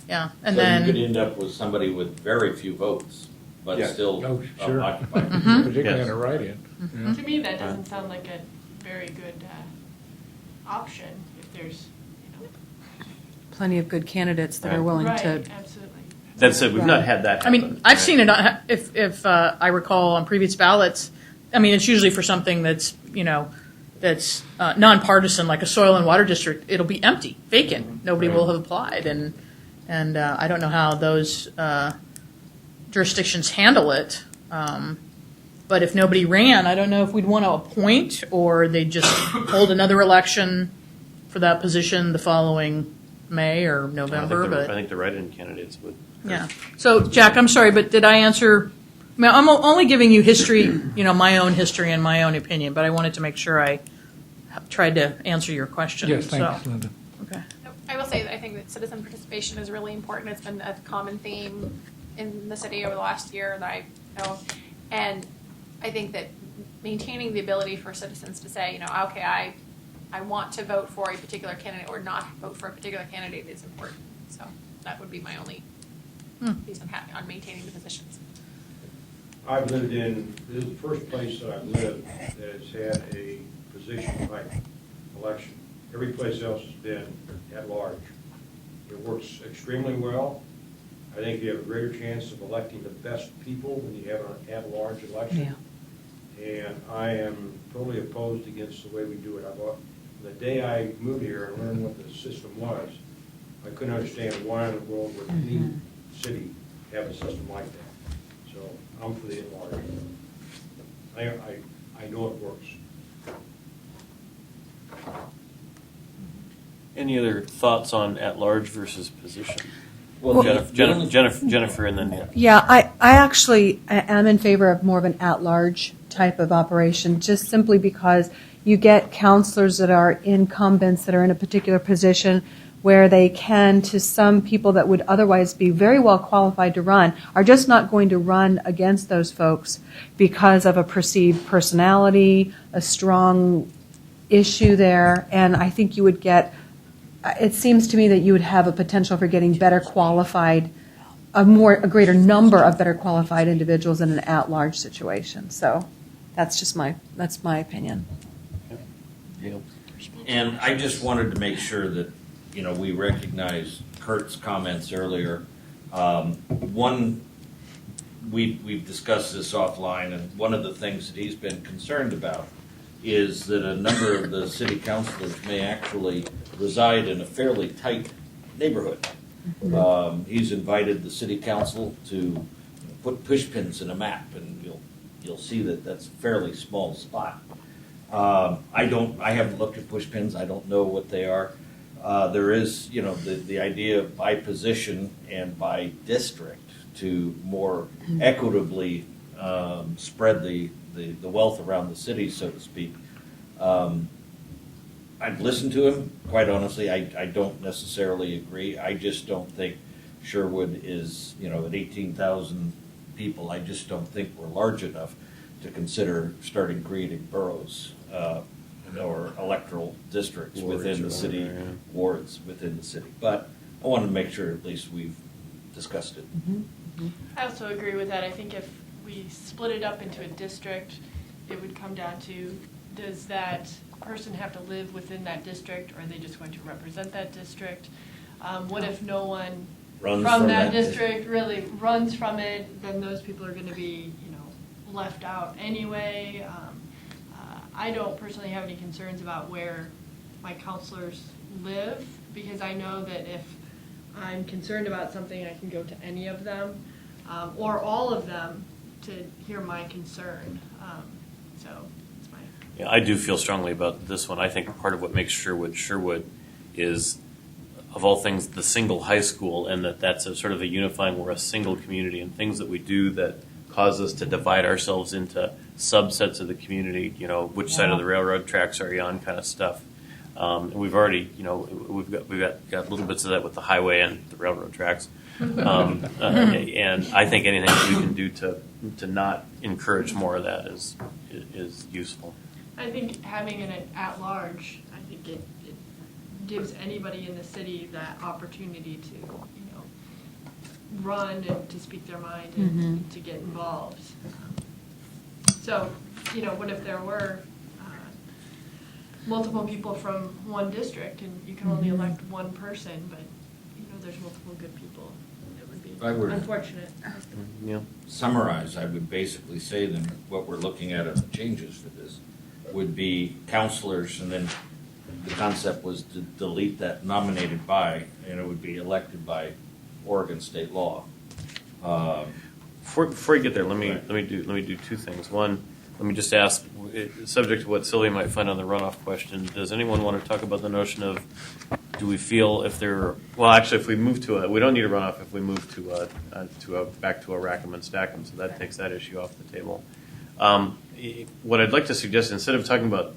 And So then you could end up with somebody with very few votes, but Yeah. still Oh, sure. occupied. Particularly Yes. in a write-in. Yeah. To me, that doesn't sound like a very good option if there's, Plenty of good candidates that are willing right, to. absolutely. That said, we've not had that I mean, happen. I've seen it. If I recall on previous ballots, I mean, it's usually for something that's that's nonpartisan, like a soil and water district. It'll be empty, vacant. Nobody will have applied, and I don't know how those jurisdictions handle it. But if nobody ran, I don't know if we'd want to appoint or they just hold another election for that position the following May or November. I But think the write-in candidates would. yeah. So, Jack, I'm sorry, but did I answer? I mean, I'm only giving you history, my own history and my own opinion, but I wanted to make sure I tried to answer your question. Yes, thanks, So, Linda. okay. I will say that I think that citizen participation is really important. It's been a common theme in the city over the last year that I know. And I think that maintaining the ability for citizens to say, okay, I want to vote for a particular candidate or not vote for a particular candidate is important. So that would be my only piece on maintaining the positions. I've lived in, this is the first place that I've lived that has had a position type election. Every place else has been at large. It works extremely well. I think you have a greater chance of electing the best people when you have an at-large election. And I am totally opposed against the way we do it. The day I moved here and learned what the system was, I couldn't understand why in the world would any city have a system like that. So I'm for the at-large. I know it works. Any other thoughts on at-large versus position? Well, Jennifer, and then Yeah, I actually am in favor of more of an at-large type of operation, just simply because you get counselors that are incumbents that are in a particular position where they can, to some people that would otherwise be very well qualified to run, are just not going to run against those folks because of a perceived personality, a strong issue there, and I think you would get, it seems to me that you would have a potential for getting better qualified, a greater number of better qualified individuals in an at-large situation. So that's my opinion. And I just wanted to make sure that, we recognize Kurt's comments earlier. We've discussed this offline, and one of the things that he's been concerned about is that a number of the city councilors may actually reside in a fairly tight neighborhood. He's invited the city council to put push pins in a map, and you'll see that that's a fairly small spot. I haven't looked at push pins. I don't know what they are. There is, the idea of by position and by district to more equitably spread the wealth around the city, so to speak. I've listened to him, quite honestly. I don't necessarily agree. I just don't think Sherwood is, at 18,000 people, I just don't think we're large enough to consider starting creating boroughs or electoral districts within the city, wards within the city. But I wanted to make sure at least we've discussed it. I also agree with that. I think if we split it up into a district, it would come down to, does that person have to live within that district, or are they just going to represent that district? What if no one Runs from that district really runs from it? Then those people are going to be, left out anyway. I don't personally have any concerns about where my counselors live, because I know that if I'm concerned about something, I can go to any of them or all of them to hear my concern. So that's my. Yeah, I do feel strongly about this one. I think part of what makes Sherwood is, of all things, the single high school, and that's a sort of a unifying, we're a single community, and things that we do that cause us to divide ourselves into subsets of the community, which side of the railroad tracks are you on, kind of stuff. And we've already, we've got little bits of that with the highway and the railroad tracks. And I think anything we can do to not encourage more of that is useful. I think having an at-large, I think it gives anybody in the city that opportunity to, run and to speak their mind and to get involved. So, what if there were multiple people from one district and you can only elect one person, but, there's multiple good people? It would be unfortunate. Summarize, I would basically say then what we're looking at as the changes for this would be counselors, and then the concept was to delete that nominated by, and it would be elected by Oregon state law. Before you get there, let me do two things. One, let me just ask, subject to what Sylvia might find on the runoff question, does anyone want to talk about the notion of, do we feel if we move to we don't need a runoff if we move back to a rack 'em and stack 'em, so that takes that issue off the table. What I'd like to suggest, instead of talking about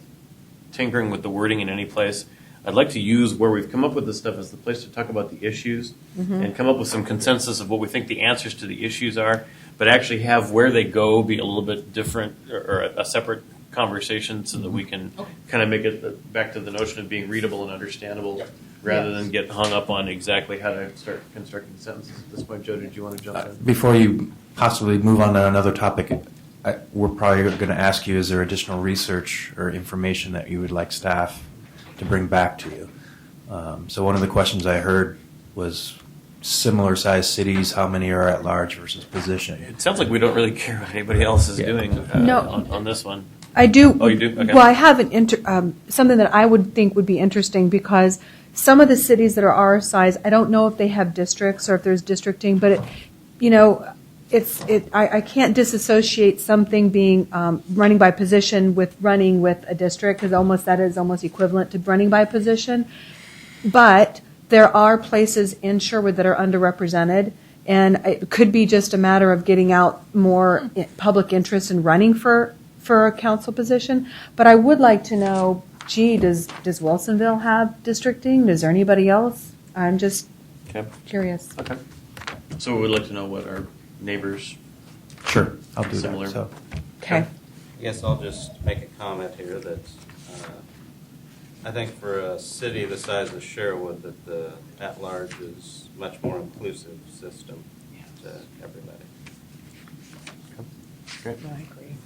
tinkering with the wording in any place, I'd like to use where we've come up with this stuff as the place to talk about the issues and come up with some consensus of what we think the answers to the issues are, but actually have where they go be a little bit different or a separate conversation so that we can kind of make it back to the notion of being readable and understandable rather than get hung up on exactly how to start constructing sentences. At this point, Joe, did you want to jump in? Before you possibly move on to another topic, we're probably going to ask you, is there additional research or information that you would like staff to bring back to you? So one of the questions I heard was similar sized cities, how many are at large versus position. It sounds like we don't really care what anybody else is doing No. on this one. I do. Oh, you do? Okay. Well, I have something that I would think would be interesting, because some of the cities that are our size, I don't know if they have districts or if there's districting, but I can't disassociate something being running by position with running with a district, because that is almost equivalent to running by position. But there are places in Sherwood that are underrepresented, and it could be just a matter of getting out more public interest in running for a council position. But I would like to know, does Wilsonville have districting? Is there anybody else? I'm just curious. Okay. So we would like to know what our neighbors. Sure, I'll do Similar. that. So. Okay. I guess I'll just make a comment here that I think for a city the size of Sherwood, that the at-large is much more inclusive system to everybody. Great. I agree.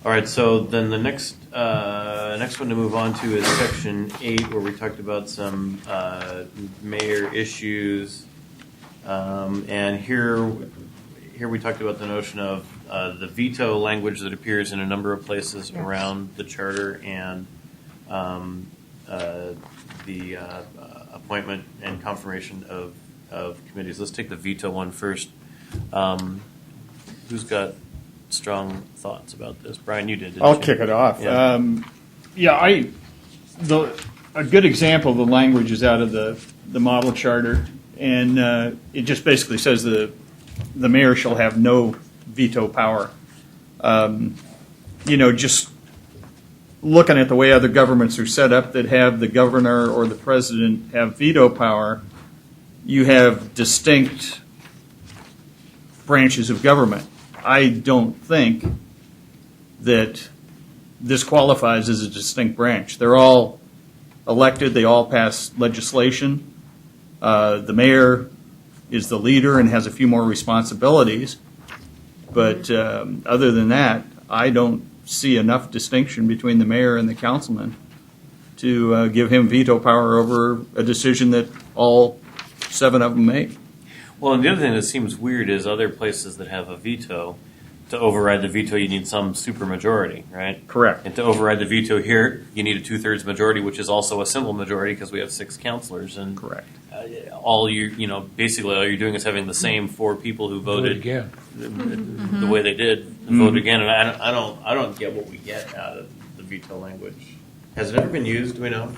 All right, so then the next one to move on to is section 8, where we talked about some mayor issues, and here we talked about the notion of the veto language that appears in a number of places around the charter, and the appointment and confirmation of committees. Let's take the veto one first. Who's got strong thoughts about this? Brian, you did. I'll kick it off. Yeah. A good example of the language is out of the model charter, and it just basically says the mayor shall have no veto power. Just looking at the way other governments are set up that have the governor or the president have veto power, you have distinct branches of government. I don't think that this qualifies as a distinct branch. They're all elected. They all pass legislation. The mayor is the leader and has a few more responsibilities. But other than that, I don't see enough distinction between the mayor and the councilman to give him veto power over a decision that all 7 of them make. Well, and the other thing that seems weird is other places that have a veto, to override the veto, you need some supermajority, right? Correct. And to override the veto here, you need a 2/3 majority, which is also a simple majority because we have 6 councilors. And Correct. Basically all you're doing is having the same 4 people who voted again. the way they did vote again. And I don't get what we get out of the veto language. Has it ever been used? Do we know?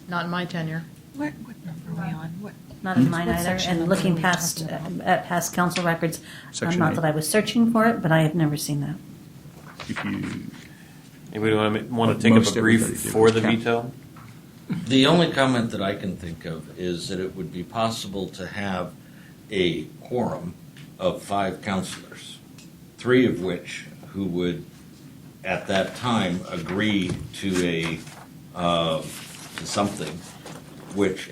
Not in my tenure. What number are we on? Not in mine What either. section And number looking are we past talking about? at past council records, Section not 8. that I was searching for it, but I have never seen that. If you Anybody want to take up Most a brief everybody did. for the Yeah. veto? The only comment that I can think of is that it would be possible to have a quorum of 5 councilors, 3 of which who would, at that time, agree to to something,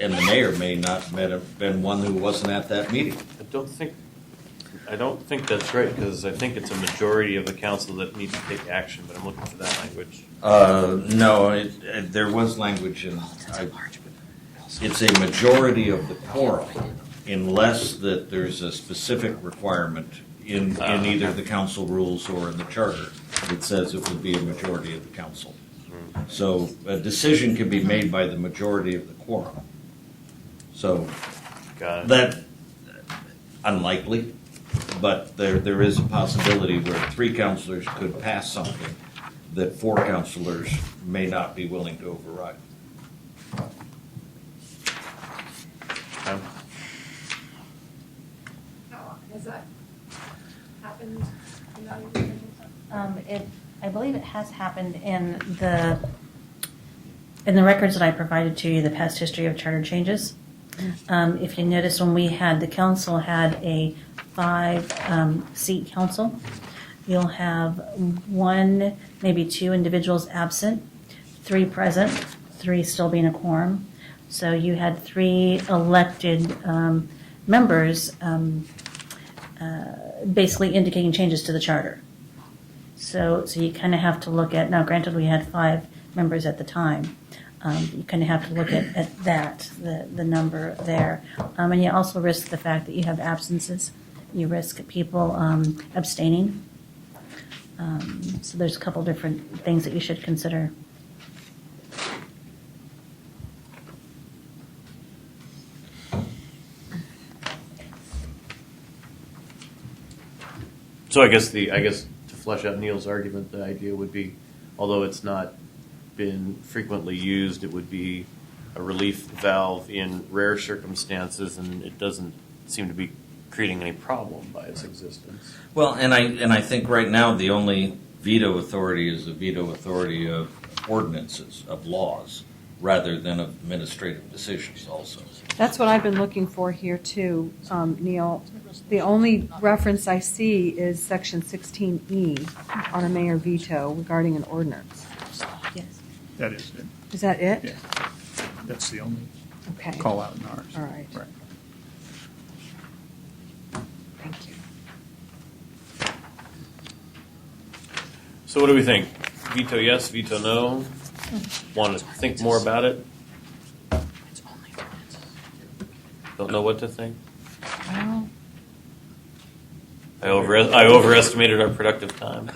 and the mayor may not have been one who wasn't at that meeting. I don't think that's right, because I think it's a majority of the council that needs to take action, but I'm looking for that language. No, there was language in. It's a majority of the quorum, unless that there's a specific requirement in either the council rules or in the charter that says it would be a majority of the council. So a decision can be made by the majority of the quorum. So Got it. that unlikely, but there is a possibility where 3 councilors could pass something that 4 councilors may not be willing to override. Okay. How long has that happened? I believe it has happened in the records that I provided to you, the past history of charter changes. If you notice, when we had, the council had a 5-seat council, you'll have 1, maybe 2 individuals absent, 3 present, 3 still being a quorum. So you had 3 elected members basically indicating changes to the charter. So you kind of have to look at, now granted we had 5 members at the time, You kind of have to look at that, the number there. And you also risk the fact that you have absences. You risk people abstaining. So there's a couple different things that you should consider. So I guess to flesh out Neil's argument, the idea would be, although it's not been frequently used, it would be a relief valve in rare circumstances, and it doesn't seem to be creating any problem by its existence. Well, and I think right now the only veto authority is the veto authority of ordinances, of laws, rather than of administrative decisions also. That's what I've been looking for here too, Neil. The only reference I see is section 16E on a mayor veto regarding an ordinance. Yes. That is it. Is that it? Yeah. That's the only Okay. call out in ours. All right. Right. Thank you. So what do we think? Veto yes, veto no? Want to think more about it? Don't know what to think? Well, I overestimated our productive time.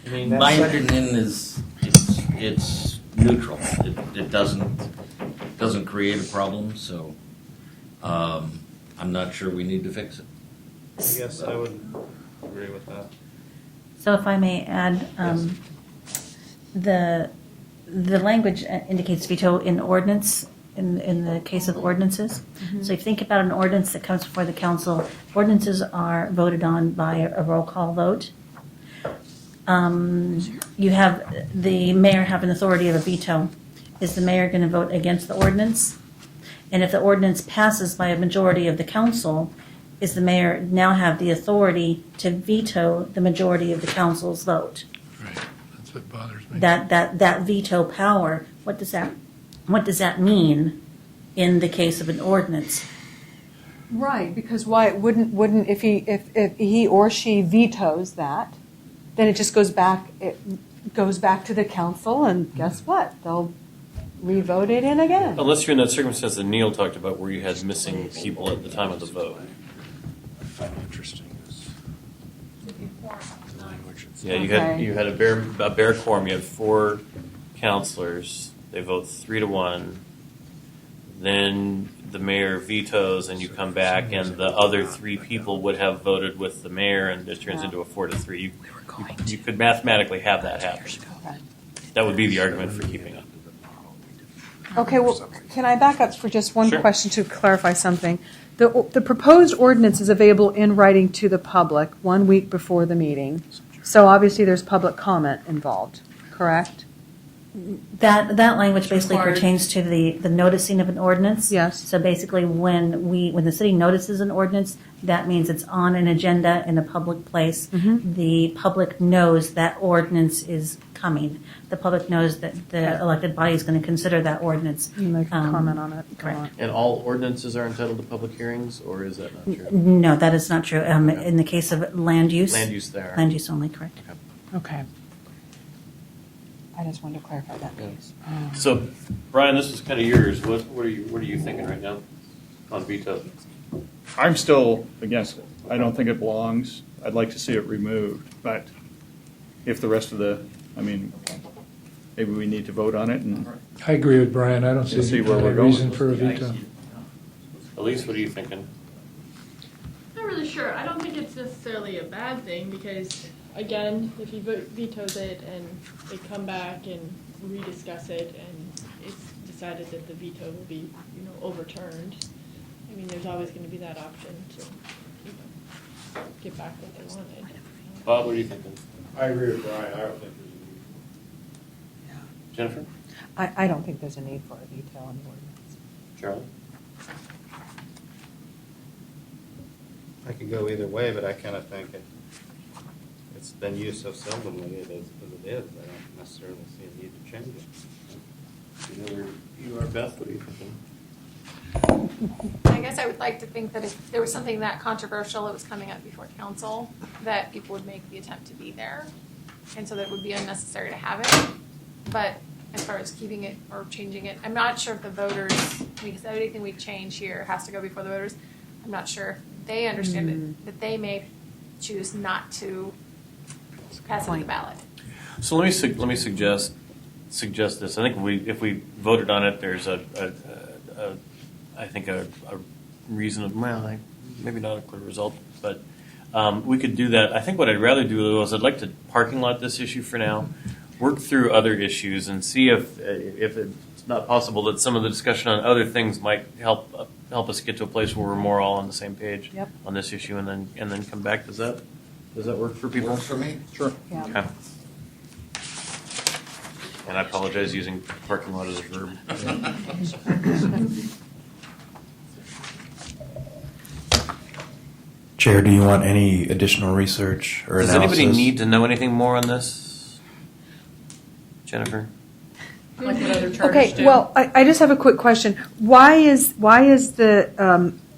My opinion is it's neutral. It doesn't create a problem, so I'm not sure we need to fix it. I guess I would agree with that. So if I may add, the language indicates veto in ordinance, in the case of ordinances. So if you think about an ordinance that comes before the council, ordinances are voted on by a roll call vote. You have the mayor have an authority of a veto. Is the mayor going to vote against the ordinance? And if the ordinance passes by a majority of the council, is the mayor now have the authority to veto the majority of the council's vote? Right, that's what bothers me. That veto power, what does that mean in the case of an ordinance? right, because why wouldn't if he or she vetoes that, then it just goes back to the council, and guess what? They'll re-vote it in again. Unless you're in that circumstance that Neil talked about where you had missing people at the time of the vote. Interesting. Yeah, Okay. you had a bare quorum. You had 4 counselors. They vote 3-1. Then the mayor vetoes, and you come back, and the other 3 people would have voted with the mayor, and it turns into a 4-3. You could mathematically have that happen. That would be the argument for keeping it. Okay, well, can I back up for just one Sure. question to clarify something? The proposed ordinance is available in writing to the public 1 week before the meeting. So obviously there's public comment involved, correct? That language basically Required. pertains to the noticing of an ordinance. Yes. So basically, when the city notices an ordinance, that means it's on an agenda in a public place. Mhm. The public knows that ordinance is coming. The public knows that the elected body is going to consider that ordinance. You make a comment on it. Go correct. on. And all ordinances are entitled to public hearings, or is that not true? No, that is not true. In the case of land use. Land use there. Land use only, correct. Okay. I just wanted to clarify that piece. So, Brian, this is kind of yours. What are you thinking right now on veto? I'm still against it. I don't think it belongs. I'd like to see it removed, but if the rest of maybe we need to vote on it and I agree with Brian. I don't We'll see see where any we're going. reason for a veto. Elise, what are you thinking? Not really sure. I don't think it's necessarily a bad thing because, again, if he vetoes it and they come back and rediscuss it and it's decided that the veto will be, overturned, I mean, there's always going to be that option to, get back what they wanted. Bob, what are you thinking? I agree with Brian, I don't think there's a need. Jennifer? I don't think there's a need for a veto on the ordinance. Charlie? I could go either way, but I kind of think it's been used so seldomly as it is. I don't necessarily see a need to change it. You are Beth, what are you thinking? I guess I would like to think that if there was something that controversial that was coming up before council, that people would make the attempt to be there. And so that it would be unnecessary to have it. But as far as keeping it or changing it, I'm not sure if the voters, because everything we change here has to go before the voters. I'm not sure if they understand that they may choose not to pass it to the ballot. So let me suggest this. I think if we voted on it, there's I think a reasonable, well, maybe not a clear result, but we could do that. I think what I'd rather do is I'd like to parking lot this issue for now, work through other issues, and see if it's not possible that some of the discussion on other things might help us get to a place where we're more all on the same page on this issue, and then come back. Does that work for people? Works for me. Sure. Yeah. Okay. And I apologize using parking lot as a verb. Chair, do you want any additional research or Does analysis? anybody need to know anything more on this? Jennifer? Like what other charters Okay, do. well, I just have a quick question. Why is the,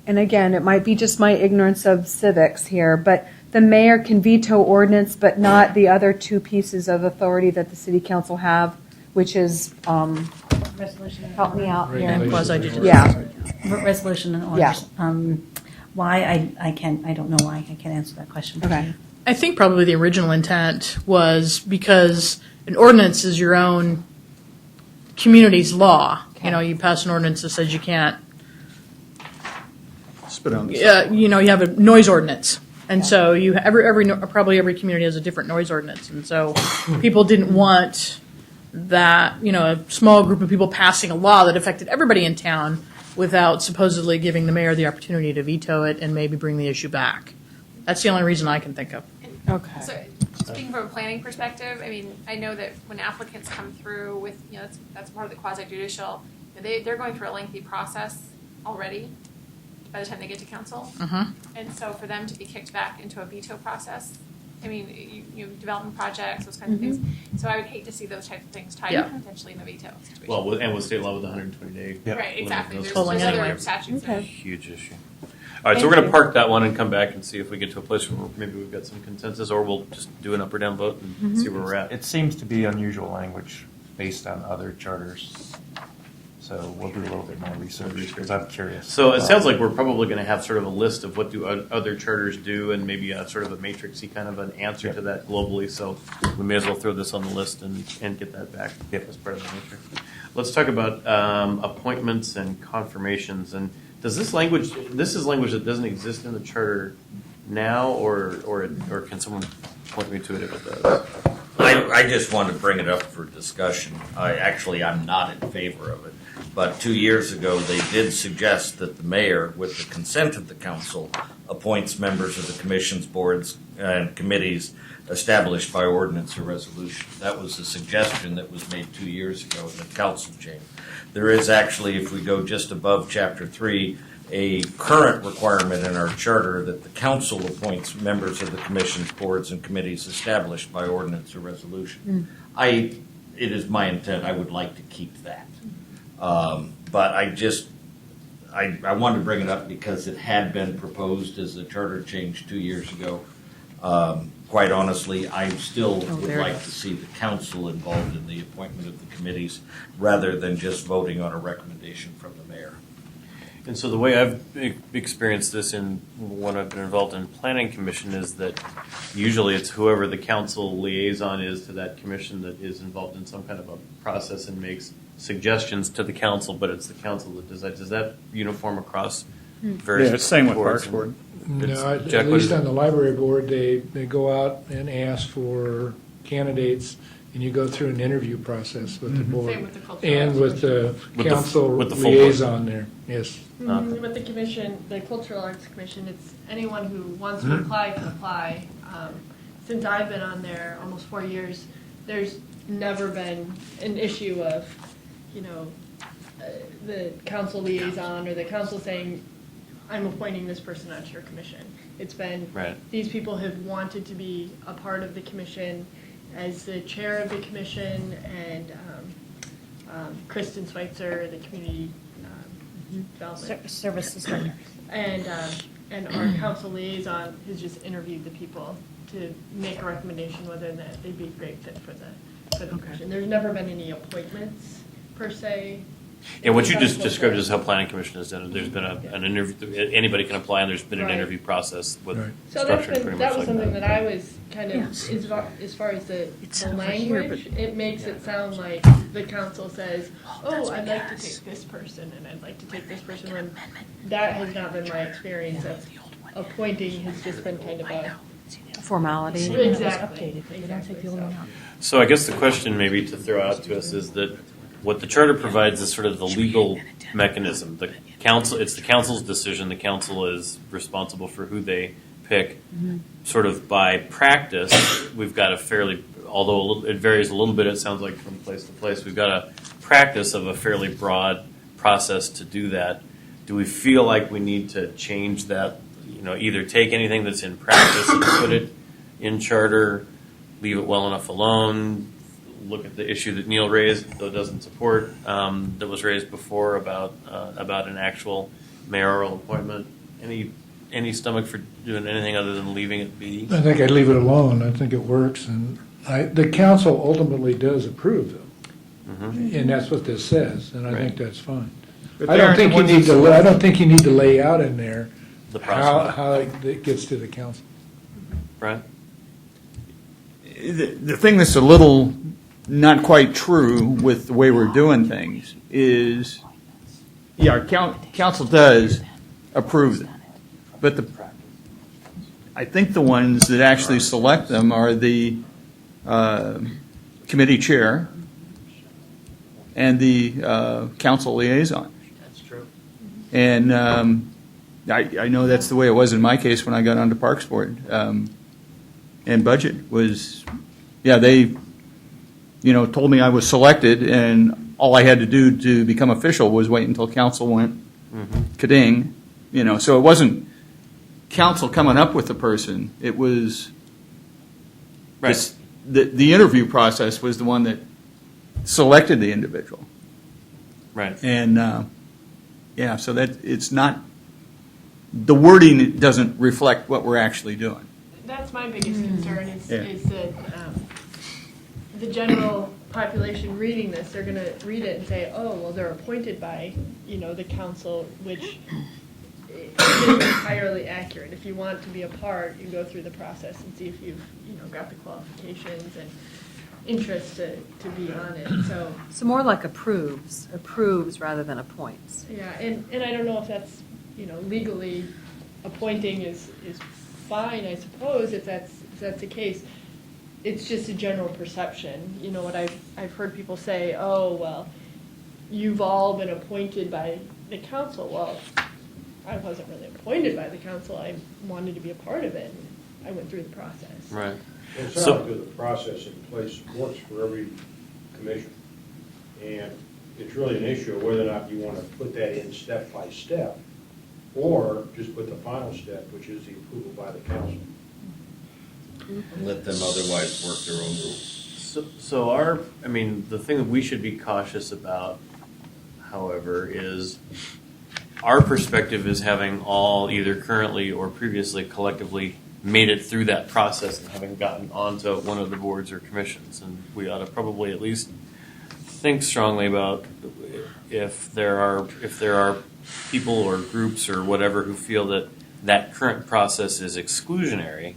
and again, it might be just my ignorance of civics here, but the mayor can veto ordinance, but not the other two pieces of authority that the city council have, which is, Resolution. help me out here. And quasi-judicial. Yeah. Resolution and orders. Why, I don't know why, I can't answer that question. Okay. I think probably the original intent was because an ordinance is your own community's law. You know, you pass an ordinance that says you can't, Spit on the you know, you have a noise ordinance. And so you probably every community has a different noise ordinance. And so people didn't want that, you know, a small group of people passing a law that affected everybody in town without supposedly giving the mayor the opportunity to veto it and maybe bring the issue back. That's the only reason I can think of. Okay. So, speaking from a planning perspective, I mean, I know that when applicants come through with, you know, that's part of the quasi-judicial, they're going through a lengthy process already by the time they get to council. And so for them to be kicked back into a veto process, I mean, you development projects, those kinds of things. So I would hate to see those types of things tied up potentially in the veto situation. Well, and with state law with 120-day. Right, exactly. There's Pulling other anyway. statutes. Okay. Huge issue. All right, so we're going to park that one and come back and see if we get to a place where maybe we've got some consensus, or we'll just do an up or down vote and see where we're at. It seems to be unusual language based on other charters, so we'll do a little bit more research because I'm curious. So it sounds like we're probably going to have sort of a list of what do other charters do, and maybe a sort of a matrixy kind of an answer to that globally. So we may as well throw this on the list and get that back as part of the matrix. Let's talk about appointments and confirmations. And does this is language that doesn't exist in the charter now, or can someone point me to it if it does? I just want to bring it up for discussion. I'm not in favor of it. But 2 years ago, they did suggest that the mayor, with the consent of the council, appoints members of the commissions, boards, and committees established by ordinance or resolution. That was a suggestion that was made 2 years ago in the council chamber. There is actually, if we go just above Chapter 3, a current requirement in our charter that the council appoints members of the commissions, boards, and committees established by ordinance or resolution. It is my intent, I would like to keep that. But I wanted to bring it up because it had been proposed as a charter change 2 years ago. Quite honestly, I still would like to see the council involved in the appointment of the committees rather than just voting on a recommendation from the mayor. And so the way I've experienced this when I've been involved in planning commission is that usually it's whoever the council liaison is to that commission that is involved in some kind of a process and makes suggestions to the council, but it's the council that decides. Is that uniform across various? Yeah, it's same with boards? Parks Board. No, Jack, at what least is it? on the library board, they go out and ask for candidates, and you go through an interview process with the board. Same with the cultural And arts with the With the- council with the full board. liaison there, yes. With the commission, the Cultural Arts Commission, it's anyone who wants to apply can apply. Since I've been on there, almost 4 years, there's never been an issue of, the council liaison or the council saying, I'm appointing this person onto your commission. It's been, these people have wanted to be a part of the commission. As the chair of the commission, and Kristen Schweitzer, the community development Services director. and our council liaison has just interviewed the people to make a recommendation whether or not they'd be a great fit for the for the commission. There's never been any appointments, per se. And what you just described is how planning commission has done it. There's been an interview, anybody can apply, and there's been an Right. interview process with Right. So that's structured pretty that much was like something that. that I was kind of, as far as the over here, language, it makes it sound like the council says, oh, I'd like to take this person, and I'd like to take this person, when that has not been my experience. Appointing has just been kind of a. Formality. Exactly. So I guess the question maybe to throw out to us is that what the charter provides is sort of the legal mechanism. The council, it's the council's decision. The council is responsible for who they pick. Sort of by practice, we've got a fairly, although it varies a little bit, it sounds like from place to place, we've got a practice of a fairly broad process to do that. Do we feel like we need to change that? You know, either take anything that's in practice and put it in charter, leave it well enough alone, look at the issue that Neil raised, though doesn't support, that was raised before about an actual mayoral appointment. Any stomach for doing anything other than leaving it be? I think I'd leave it alone. I think it works, and the council ultimately does approve them, and that's what this says, and I Right. think that's fine. But I they don't aren't think the you ones need that to. select I don't think you need to lay out in there The process. how it gets to the council. Brian? The thing that's a little not quite true with the way we're doing things is, yeah, our council does approve them, but I think the ones that actually select them are the committee chair and the council liaison. That's true. And I know that's the way it was in my case when I got onto Parks Board. And budget was, yeah, they, told me I was selected, and all I had to do to become official was wait until council went ka-ding. So it wasn't council coming up with the person. It was Right. the interview process was the one that selected the individual. Right. And so that it's not, the wording doesn't reflect what we're actually doing. That's my biggest concern is Yeah. that the general population reading this, they're going to read it and say, oh, well, they're appointed by, the council, which isn't entirely accurate. If you want to be a part, you go through the process and see if you've, got the qualifications and interest to be on it. So more like approves rather than appoints. Yeah, and I don't know if that's, legally appointing is fine, I suppose, if that's the case. It's just a general perception. What I've heard people say, oh, well, you've all been appointed by the council. Well, I wasn't really appointed by the council. I wanted to be a part of it, and I went through the process. Right. It sounds like there's a process in place that works for every commission. And it's really an issue of whether or not you want to put that in step by step, or just put the final step, which is the approval by the council. And let them otherwise work their own rules. So the thing that we should be cautious about, however, is our perspective is having all either currently or previously collectively made it through that process and having gotten onto one of the boards or commissions. And we ought to probably at least think strongly about if there are people or groups or whatever who feel that current process is exclusionary.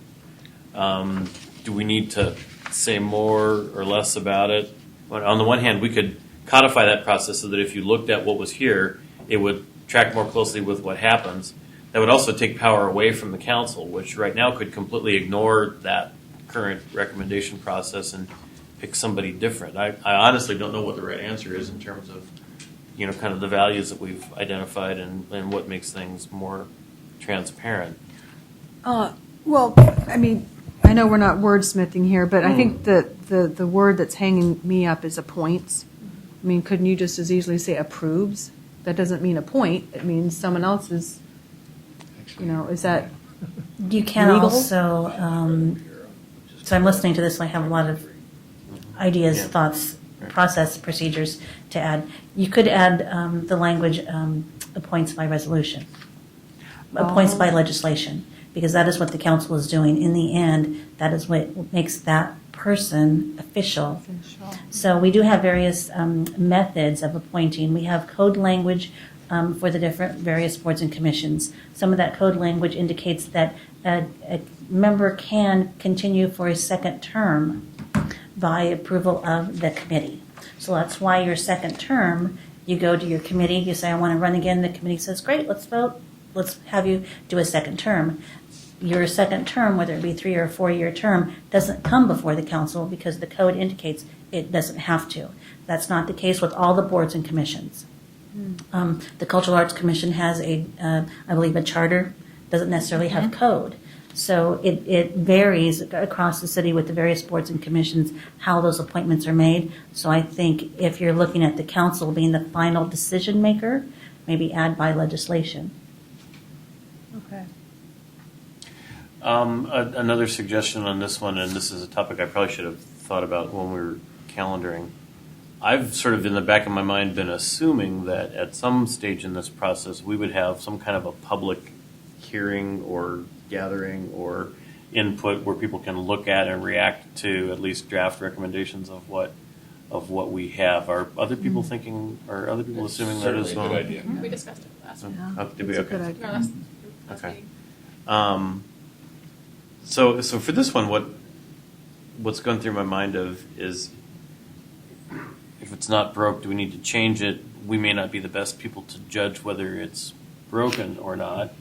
Do we need to say more or less about it? But on the one hand, we could codify that process so that if you looked at what was here, it would track more closely with what happens. That would also take power away from the council, which right now could completely ignore that current recommendation process and pick somebody different. I honestly don't know what the right answer is in terms of, kind of the values that we've identified and what makes things more transparent. Well, I know we're not wordsmithing here, but I think that the word that's hanging me up is appoints. Couldn't you just as easily say approves? That doesn't mean appoint. It means someone else is, is that You can legal? also, so I'm listening to this, and I have a lot of ideas, Yeah. thoughts, process, procedures to add. You could add the language appoints by resolution, appoints by legislation, because that is what the council is doing. In the end, that is what makes that person official. So we do have various methods of appointing. We have code language for the different various boards and commissions. Some of that code language indicates that a member can continue for a second term by approval of the committee. So that's why your second term, you go to your committee, you say, I want to run again. The committee says, great, let's vote. Let's have you do a second term. Your second term, whether it be 3 or 4 year term, doesn't come before the council because the code indicates it doesn't have to. That's not the case with all the boards and commissions. The Cultural Arts Commission has I believe, a charter, doesn't necessarily have code. So it varies across the city with the various boards and commissions how those appointments are made. So I think if you're looking at the council being the final decision maker, maybe add by legislation. Okay. Another suggestion on this one, and this is a topic I probably should have thought about when we were calendaring. I've sort of in the back of my mind been assuming that at some stage in this process we would have some kind of a public hearing or gathering or input where people can look at and react to at least draft recommendations of what we have. Are other people thinking? Are other people assuming that as well? Certainly a good idea. We discussed it last week. Oh, did we? It's a Okay. good idea. No, last Okay. meeting. So for this one, what's going through my mind is if it's not broke, do we need to change it? We may not be the best people to judge whether it's broken or not.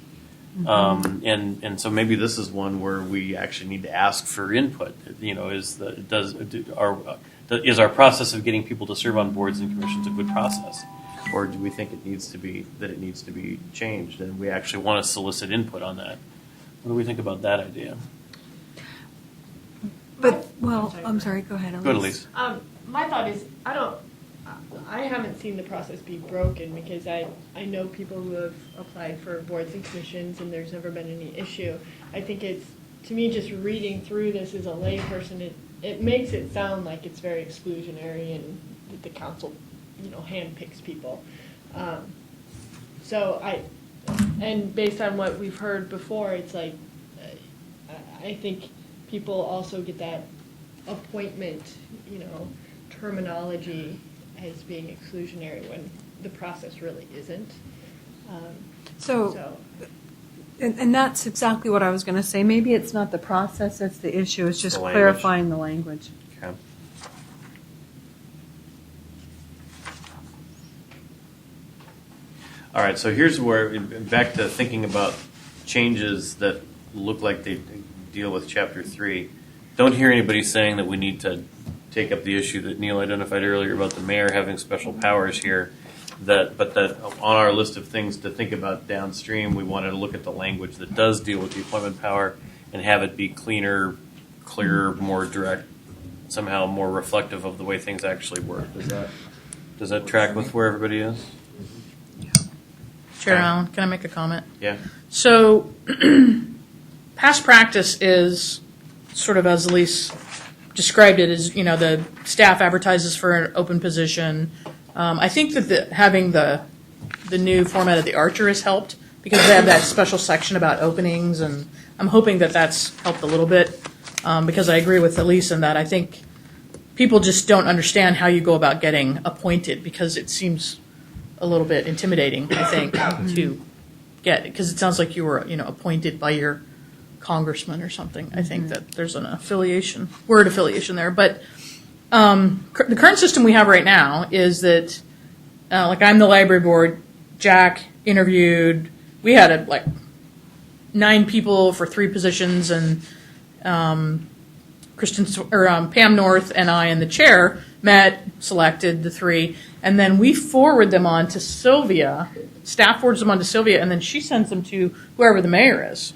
And so maybe this is one where we actually need to ask for input. You know, is our process of getting people to serve on boards and commissions a good process, or do we think it needs to be changed? And we actually want to solicit input on that. What do we think about that idea? But, well, I'm sorry, go ahead, Elise. Go to Elise. My thought is, I haven't seen the process be broken because I know people who have applied for boards and commissions and there's never been any issue. I think it's, to me, just reading through this as a layperson, it makes it sound like it's very exclusionary and that the council, handpicks people. And based on what we've heard before, it's like, I think people also get that appointment, terminology as being exclusionary when the process really isn't. And that's exactly what I was going to say. Maybe it's not the process that's the issue, it's just The language. clarifying the language. Okay. All right, so here's where, back to thinking about changes that look like they deal with Chapter 3. Don't hear anybody saying that we need to take up the issue that Neil identified earlier about the mayor having special powers here. But that on our list of things to think about downstream, we wanted to look at the language that does deal with the appointment power and have it be cleaner, clearer, more direct, somehow more reflective of the way things actually work. Does that track with where everybody is? Chair Allen, can I make a comment? Yeah. So, past practice is sort of as Elise described it, is the staff advertises for an open position. I think that having the new format of the Archer has helped because they have that special section about openings, and I'm hoping that that's helped a little bit because I agree with Elise in that I think people just don't understand how you go about getting appointed because it seems a little bit intimidating, I think, to get, because it sounds like you were, appointed by your congressman or something. I think that there's an word affiliation there. But the current system we have right now is that, like I'm the library board, Jack interviewed, we had 9 people for 3 positions, and Pam North and I and the chair met, selected the 3, and then we forward them on to Sylvia. Staff forwards them on to Sylvia, and then she sends them to whoever the mayor is.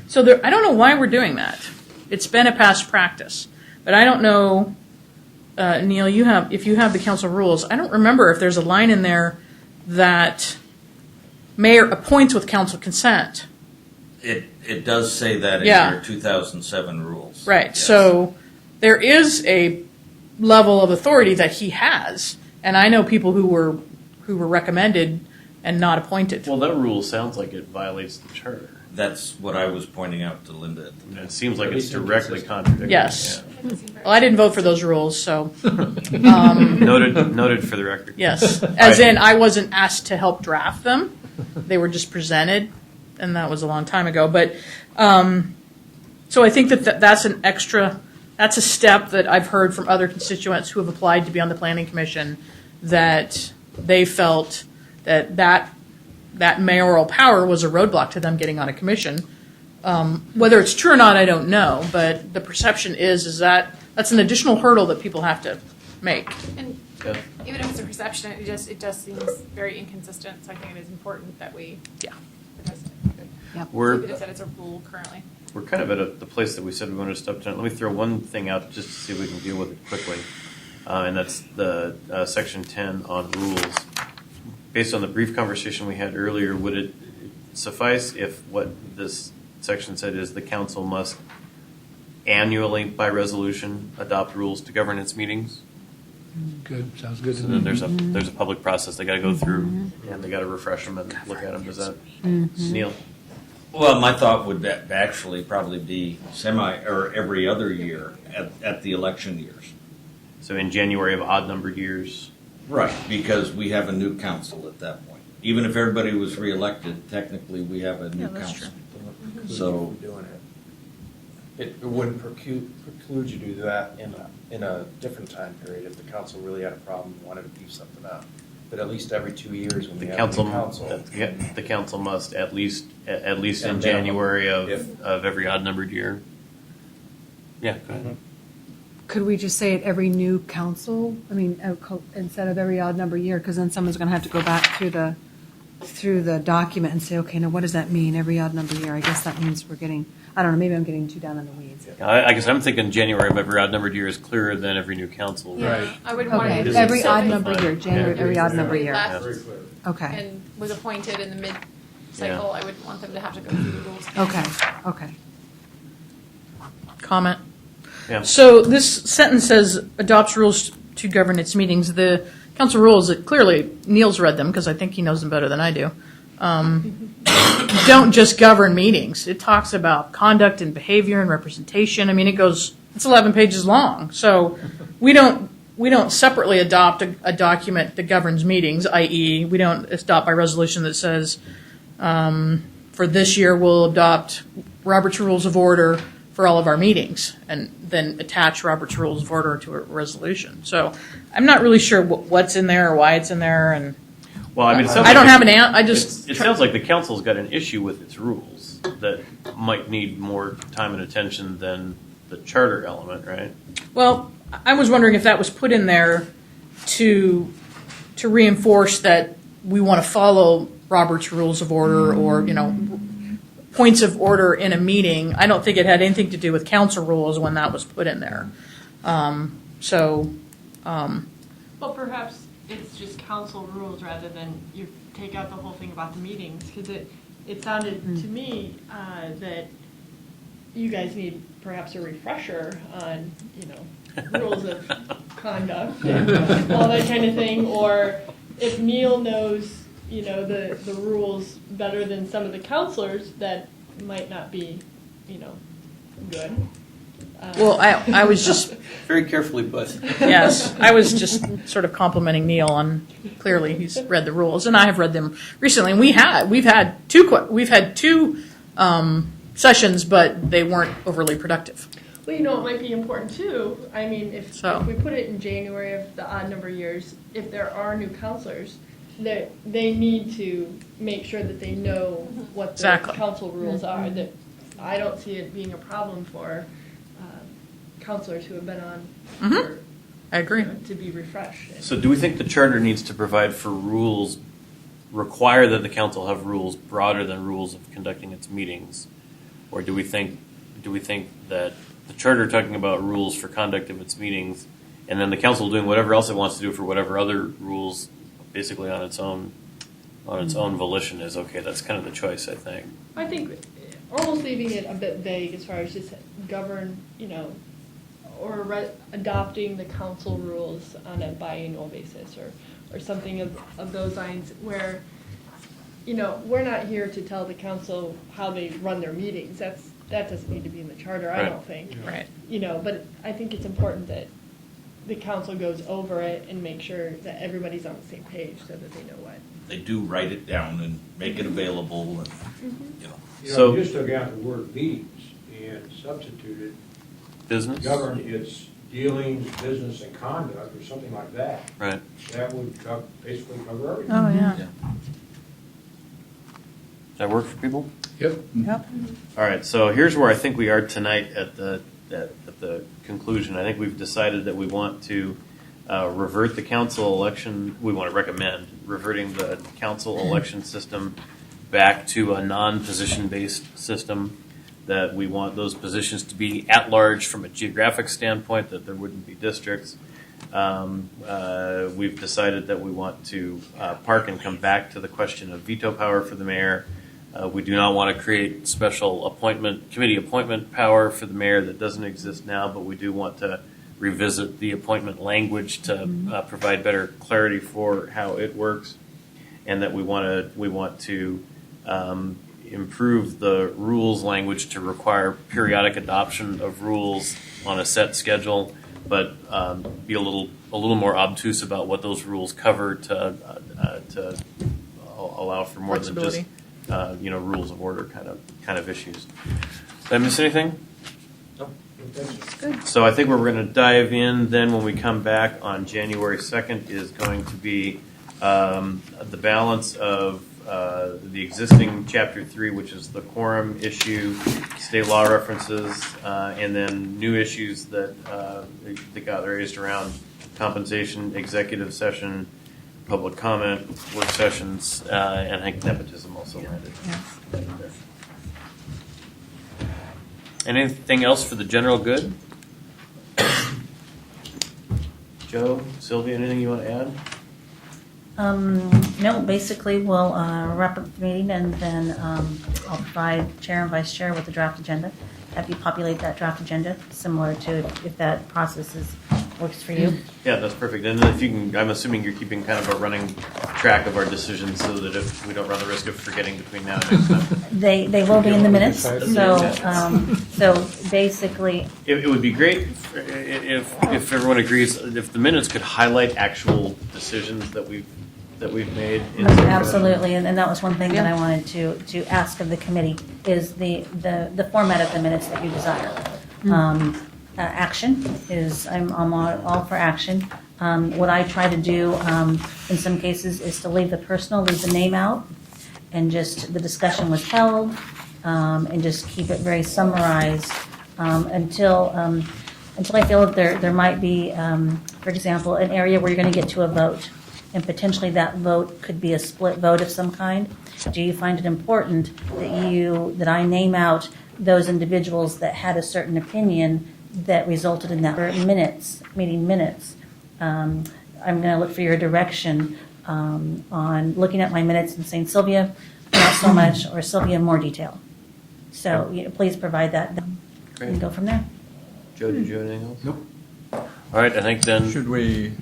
So I don't know why we're doing that. It's been a past practice, but I don't know. Neil, if you have the council rules, I don't remember if there's a line in there that mayor appoints with council consent. It does say that in your 2007 rules. Right. Yes. So there is a level of authority that he has, and I know people who were recommended and not appointed. Well, that rule sounds like it violates the charter. That's what I was pointing out to Linda. It seems like it's directly contradictory. Yes. Yeah. Well, I didn't vote for those rules, so. Noted for the record. Yes, as in I wasn't asked to help draft them. They were just presented, and that was a long time ago. But so I think that's an extra. That's a step that I've heard from other constituents who have applied to be on the planning commission, that they felt that mayoral power was a roadblock to them getting on a commission. Whether it's true or not, I don't know. But the perception is that that's an additional hurdle that people have to make. And Yeah. even if it's a perception, it just seems very inconsistent, so I think it is important that we address it. We're Keep it as that it's a rule currently. We're kind of at the place that we said we wanted to step down. Let me throw one thing out just to see if we can deal with it quickly, and that's the section 10 on rules. Based on the brief conversation we had earlier, would it suffice if what this section said is the council must annually, by resolution, adopt rules to govern its meetings? Good, sounds good So to me. then there's a public process they got to go through, and they got to refresh them and look at them. Does that, Neil? Well, my thought would actually probably be or every other year at the election years. So in January of odd numbered years. Right, because we have a new council at that point. Even if everybody was reelected, technically we have a new council. So Doing it. It wouldn't preclude you to do that in a different time period if the council really had a problem and wanted to beef something up. But at least every 2 years when we have a new council. The council must at least in minimum, January of if- every odd numbered year. Yeah, go ahead. Could we just say it every new council? I mean, instead of every odd number year, because then someone's going to have to go back through the document and say, okay, now what does that mean, every odd number year? I guess that means we're getting, I don't know, maybe I'm getting too down in the weeds. I guess I'm thinking January of every odd numbered year is clearer than every new council. Right. I would want Okay, it to be every odd specific number year, January, every odd number year. Left Very clear. Okay, and was appointed in the mid-cycle, I would want them to have to go through the rules. okay. Comment? Yeah. So this sentence says adopts rules to govern its meetings. The council rules, clearly Neil's read them because I think he knows them better than I do. Don't just govern meetings. It talks about conduct and behavior and representation. I mean, it's 11 pages long. So we don't separately adopt a document that governs meetings, i.e. we don't adopt by resolution that says for this year we'll adopt Robert's Rules of Order for all of our meetings, and then attach Robert's Rules of Order to a resolution. So I'm not really sure what's in there or why it's in there, and Well, I mean, it sounds I don't like have an answer. I just it sounds like the council's got an issue with its rules that might need more time and attention than the charter element, right? Well, I was wondering if that was put in there to reinforce that we want to follow Robert's Rules of Order or points of order in a meeting. I don't think it had anything to do with council rules when that was put in there. Well, perhaps it's just council rules rather than you take out the whole thing about the meetings, because it sounded to me that you guys need perhaps a refresher on, rules of conduct and all that kind of thing, or if Neil knows, the rules better than some of the counselors, that might not be, good. Well, I was just Very carefully, but yes, I was just sort of complimenting Neil on clearly he's read the rules, and I have read them recently. And we've had two sessions, but they weren't overly productive. Well, it might be important too. I mean, if we put it in January of the odd number years, if there are new counselors, that they need to make sure that they know what the Exactly. council rules are. That I don't see it being a problem for counselors who have been on for, I agree. to be refreshed. So do we think the charter needs to provide for rules, require that the council have rules broader than rules of conducting its meetings? Or do we think that the charter talking about rules for conduct of its meetings, and then the council doing whatever else it wants to do for whatever other rules, basically on its own volition, is okay? That's kind of the choice, I think. I think almost leaving it a bit vague as far as just govern, or adopting the council rules on a biannual basis, or something of those lines, where we're not here to tell the council how they run their meetings. That doesn't need to be in the charter, I Right. don't think. Right. But I think it's important that the council goes over it and make sure that everybody's on the same page so that they know what. They do write it down and make it available, and, So- You just took out the word meetings and substituted Business? govern its dealings, business, and conduct, or something like that. Right. That would basically cover everything. Oh, yeah. Does that work for people? Yep. Yep. All right, so here's where I think we are tonight at the conclusion. I think we've decided that we want to revert the council election. We want to recommend reverting the council election system back to a non-position-based system, that we want those positions to be at large from a geographic standpoint, that there wouldn't be districts. We've decided that we want to park and come back to the question of veto power for the mayor. We do not want to create special committee appointment power for the mayor that doesn't exist now, but we do want to revisit the appointment language to provide better clarity for how it works, and that we want to improve the rules language to require periodic adoption of rules on a set schedule, but be a little more obtuse about what those rules cover to allow for more than just rules of order kind of issues. Did I miss anything? So I think where we're going to dive in then when we come back on January 2nd is going to be the balance of the existing Chapter 3, which is the quorum issue, state law references, and then new issues that got raised around compensation, executive session, public comment, work sessions, and I think nepotism also landed. Anything else for the general good? Joe, Sylvia, anything you want to add? No, basically, we'll wrap up the meeting, and then I'll provide chair and vice chair with the draft agenda. Have you populate that draft agenda, similar to if that process works for you. Yeah, that's perfect. And if you can, I'm assuming you're keeping kind of a running track of our decisions so that if we don't run the risk of forgetting between now and next time. They will be in the minutes, so basically. It would be great if everyone agrees, if the minutes could highlight actual decisions that we've made. Absolutely, and that was one thing that I wanted to ask of the committee, is the format of the minutes that you desire. Action is, I'm all for action. What I try to do in some cases is to leave the name out, and just the discussion was held, and just keep it very summarized until I feel that there might be, for example, an area where you're going to get to a vote, and potentially that vote could be a split vote of some kind. Do you find it important that I name out those individuals that had a certain opinion that resulted in that meeting minutes? I'm going to look for your direction on looking at my minutes and saying, Sylvia, not so much, or Sylvia, more detail. So please provide that. Great. And go from there. Joe, did you have anything else? Nope. All right, I think then. Should we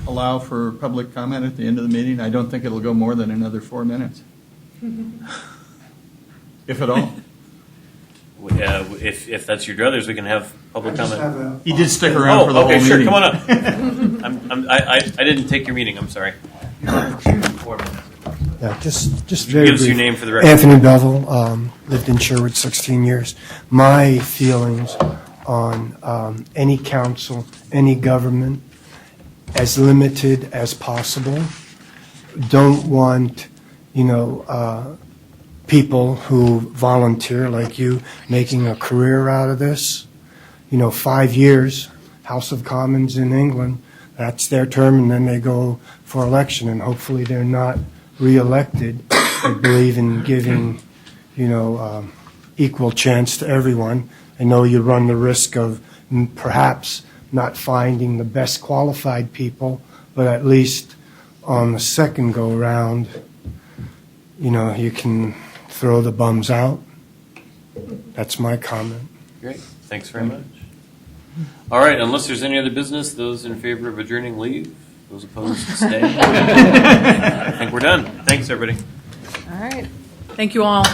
allow for public comment at the end of the meeting? I don't think it'll go more than another 4 minutes. If at all. If that's your druthers, we can have public comment. He did stick around for the whole meeting. Sure, come on up. I didn't take your meeting, I'm sorry. Yeah, just Give very us your brief. name for the record. Anthony Bevel, lived in Sherwood 16 years. My feelings on any council, any government, as limited as possible. Don't want, people who volunteer like you making a career out of this. 5 years, House of Commons in England, that's their term, and then they go for election, and hopefully they're not reelected. I believe in giving, equal chance to everyone. I know you run the risk of perhaps not finding the best qualified people, but at least on the second go-round, you can throw the bums out. That's my comment. Great, thanks very much. All right, unless there's any other business, those in favor of adjourning leave. Those opposed stay. I think we're done. Thanks, everybody. All right. Thank you all.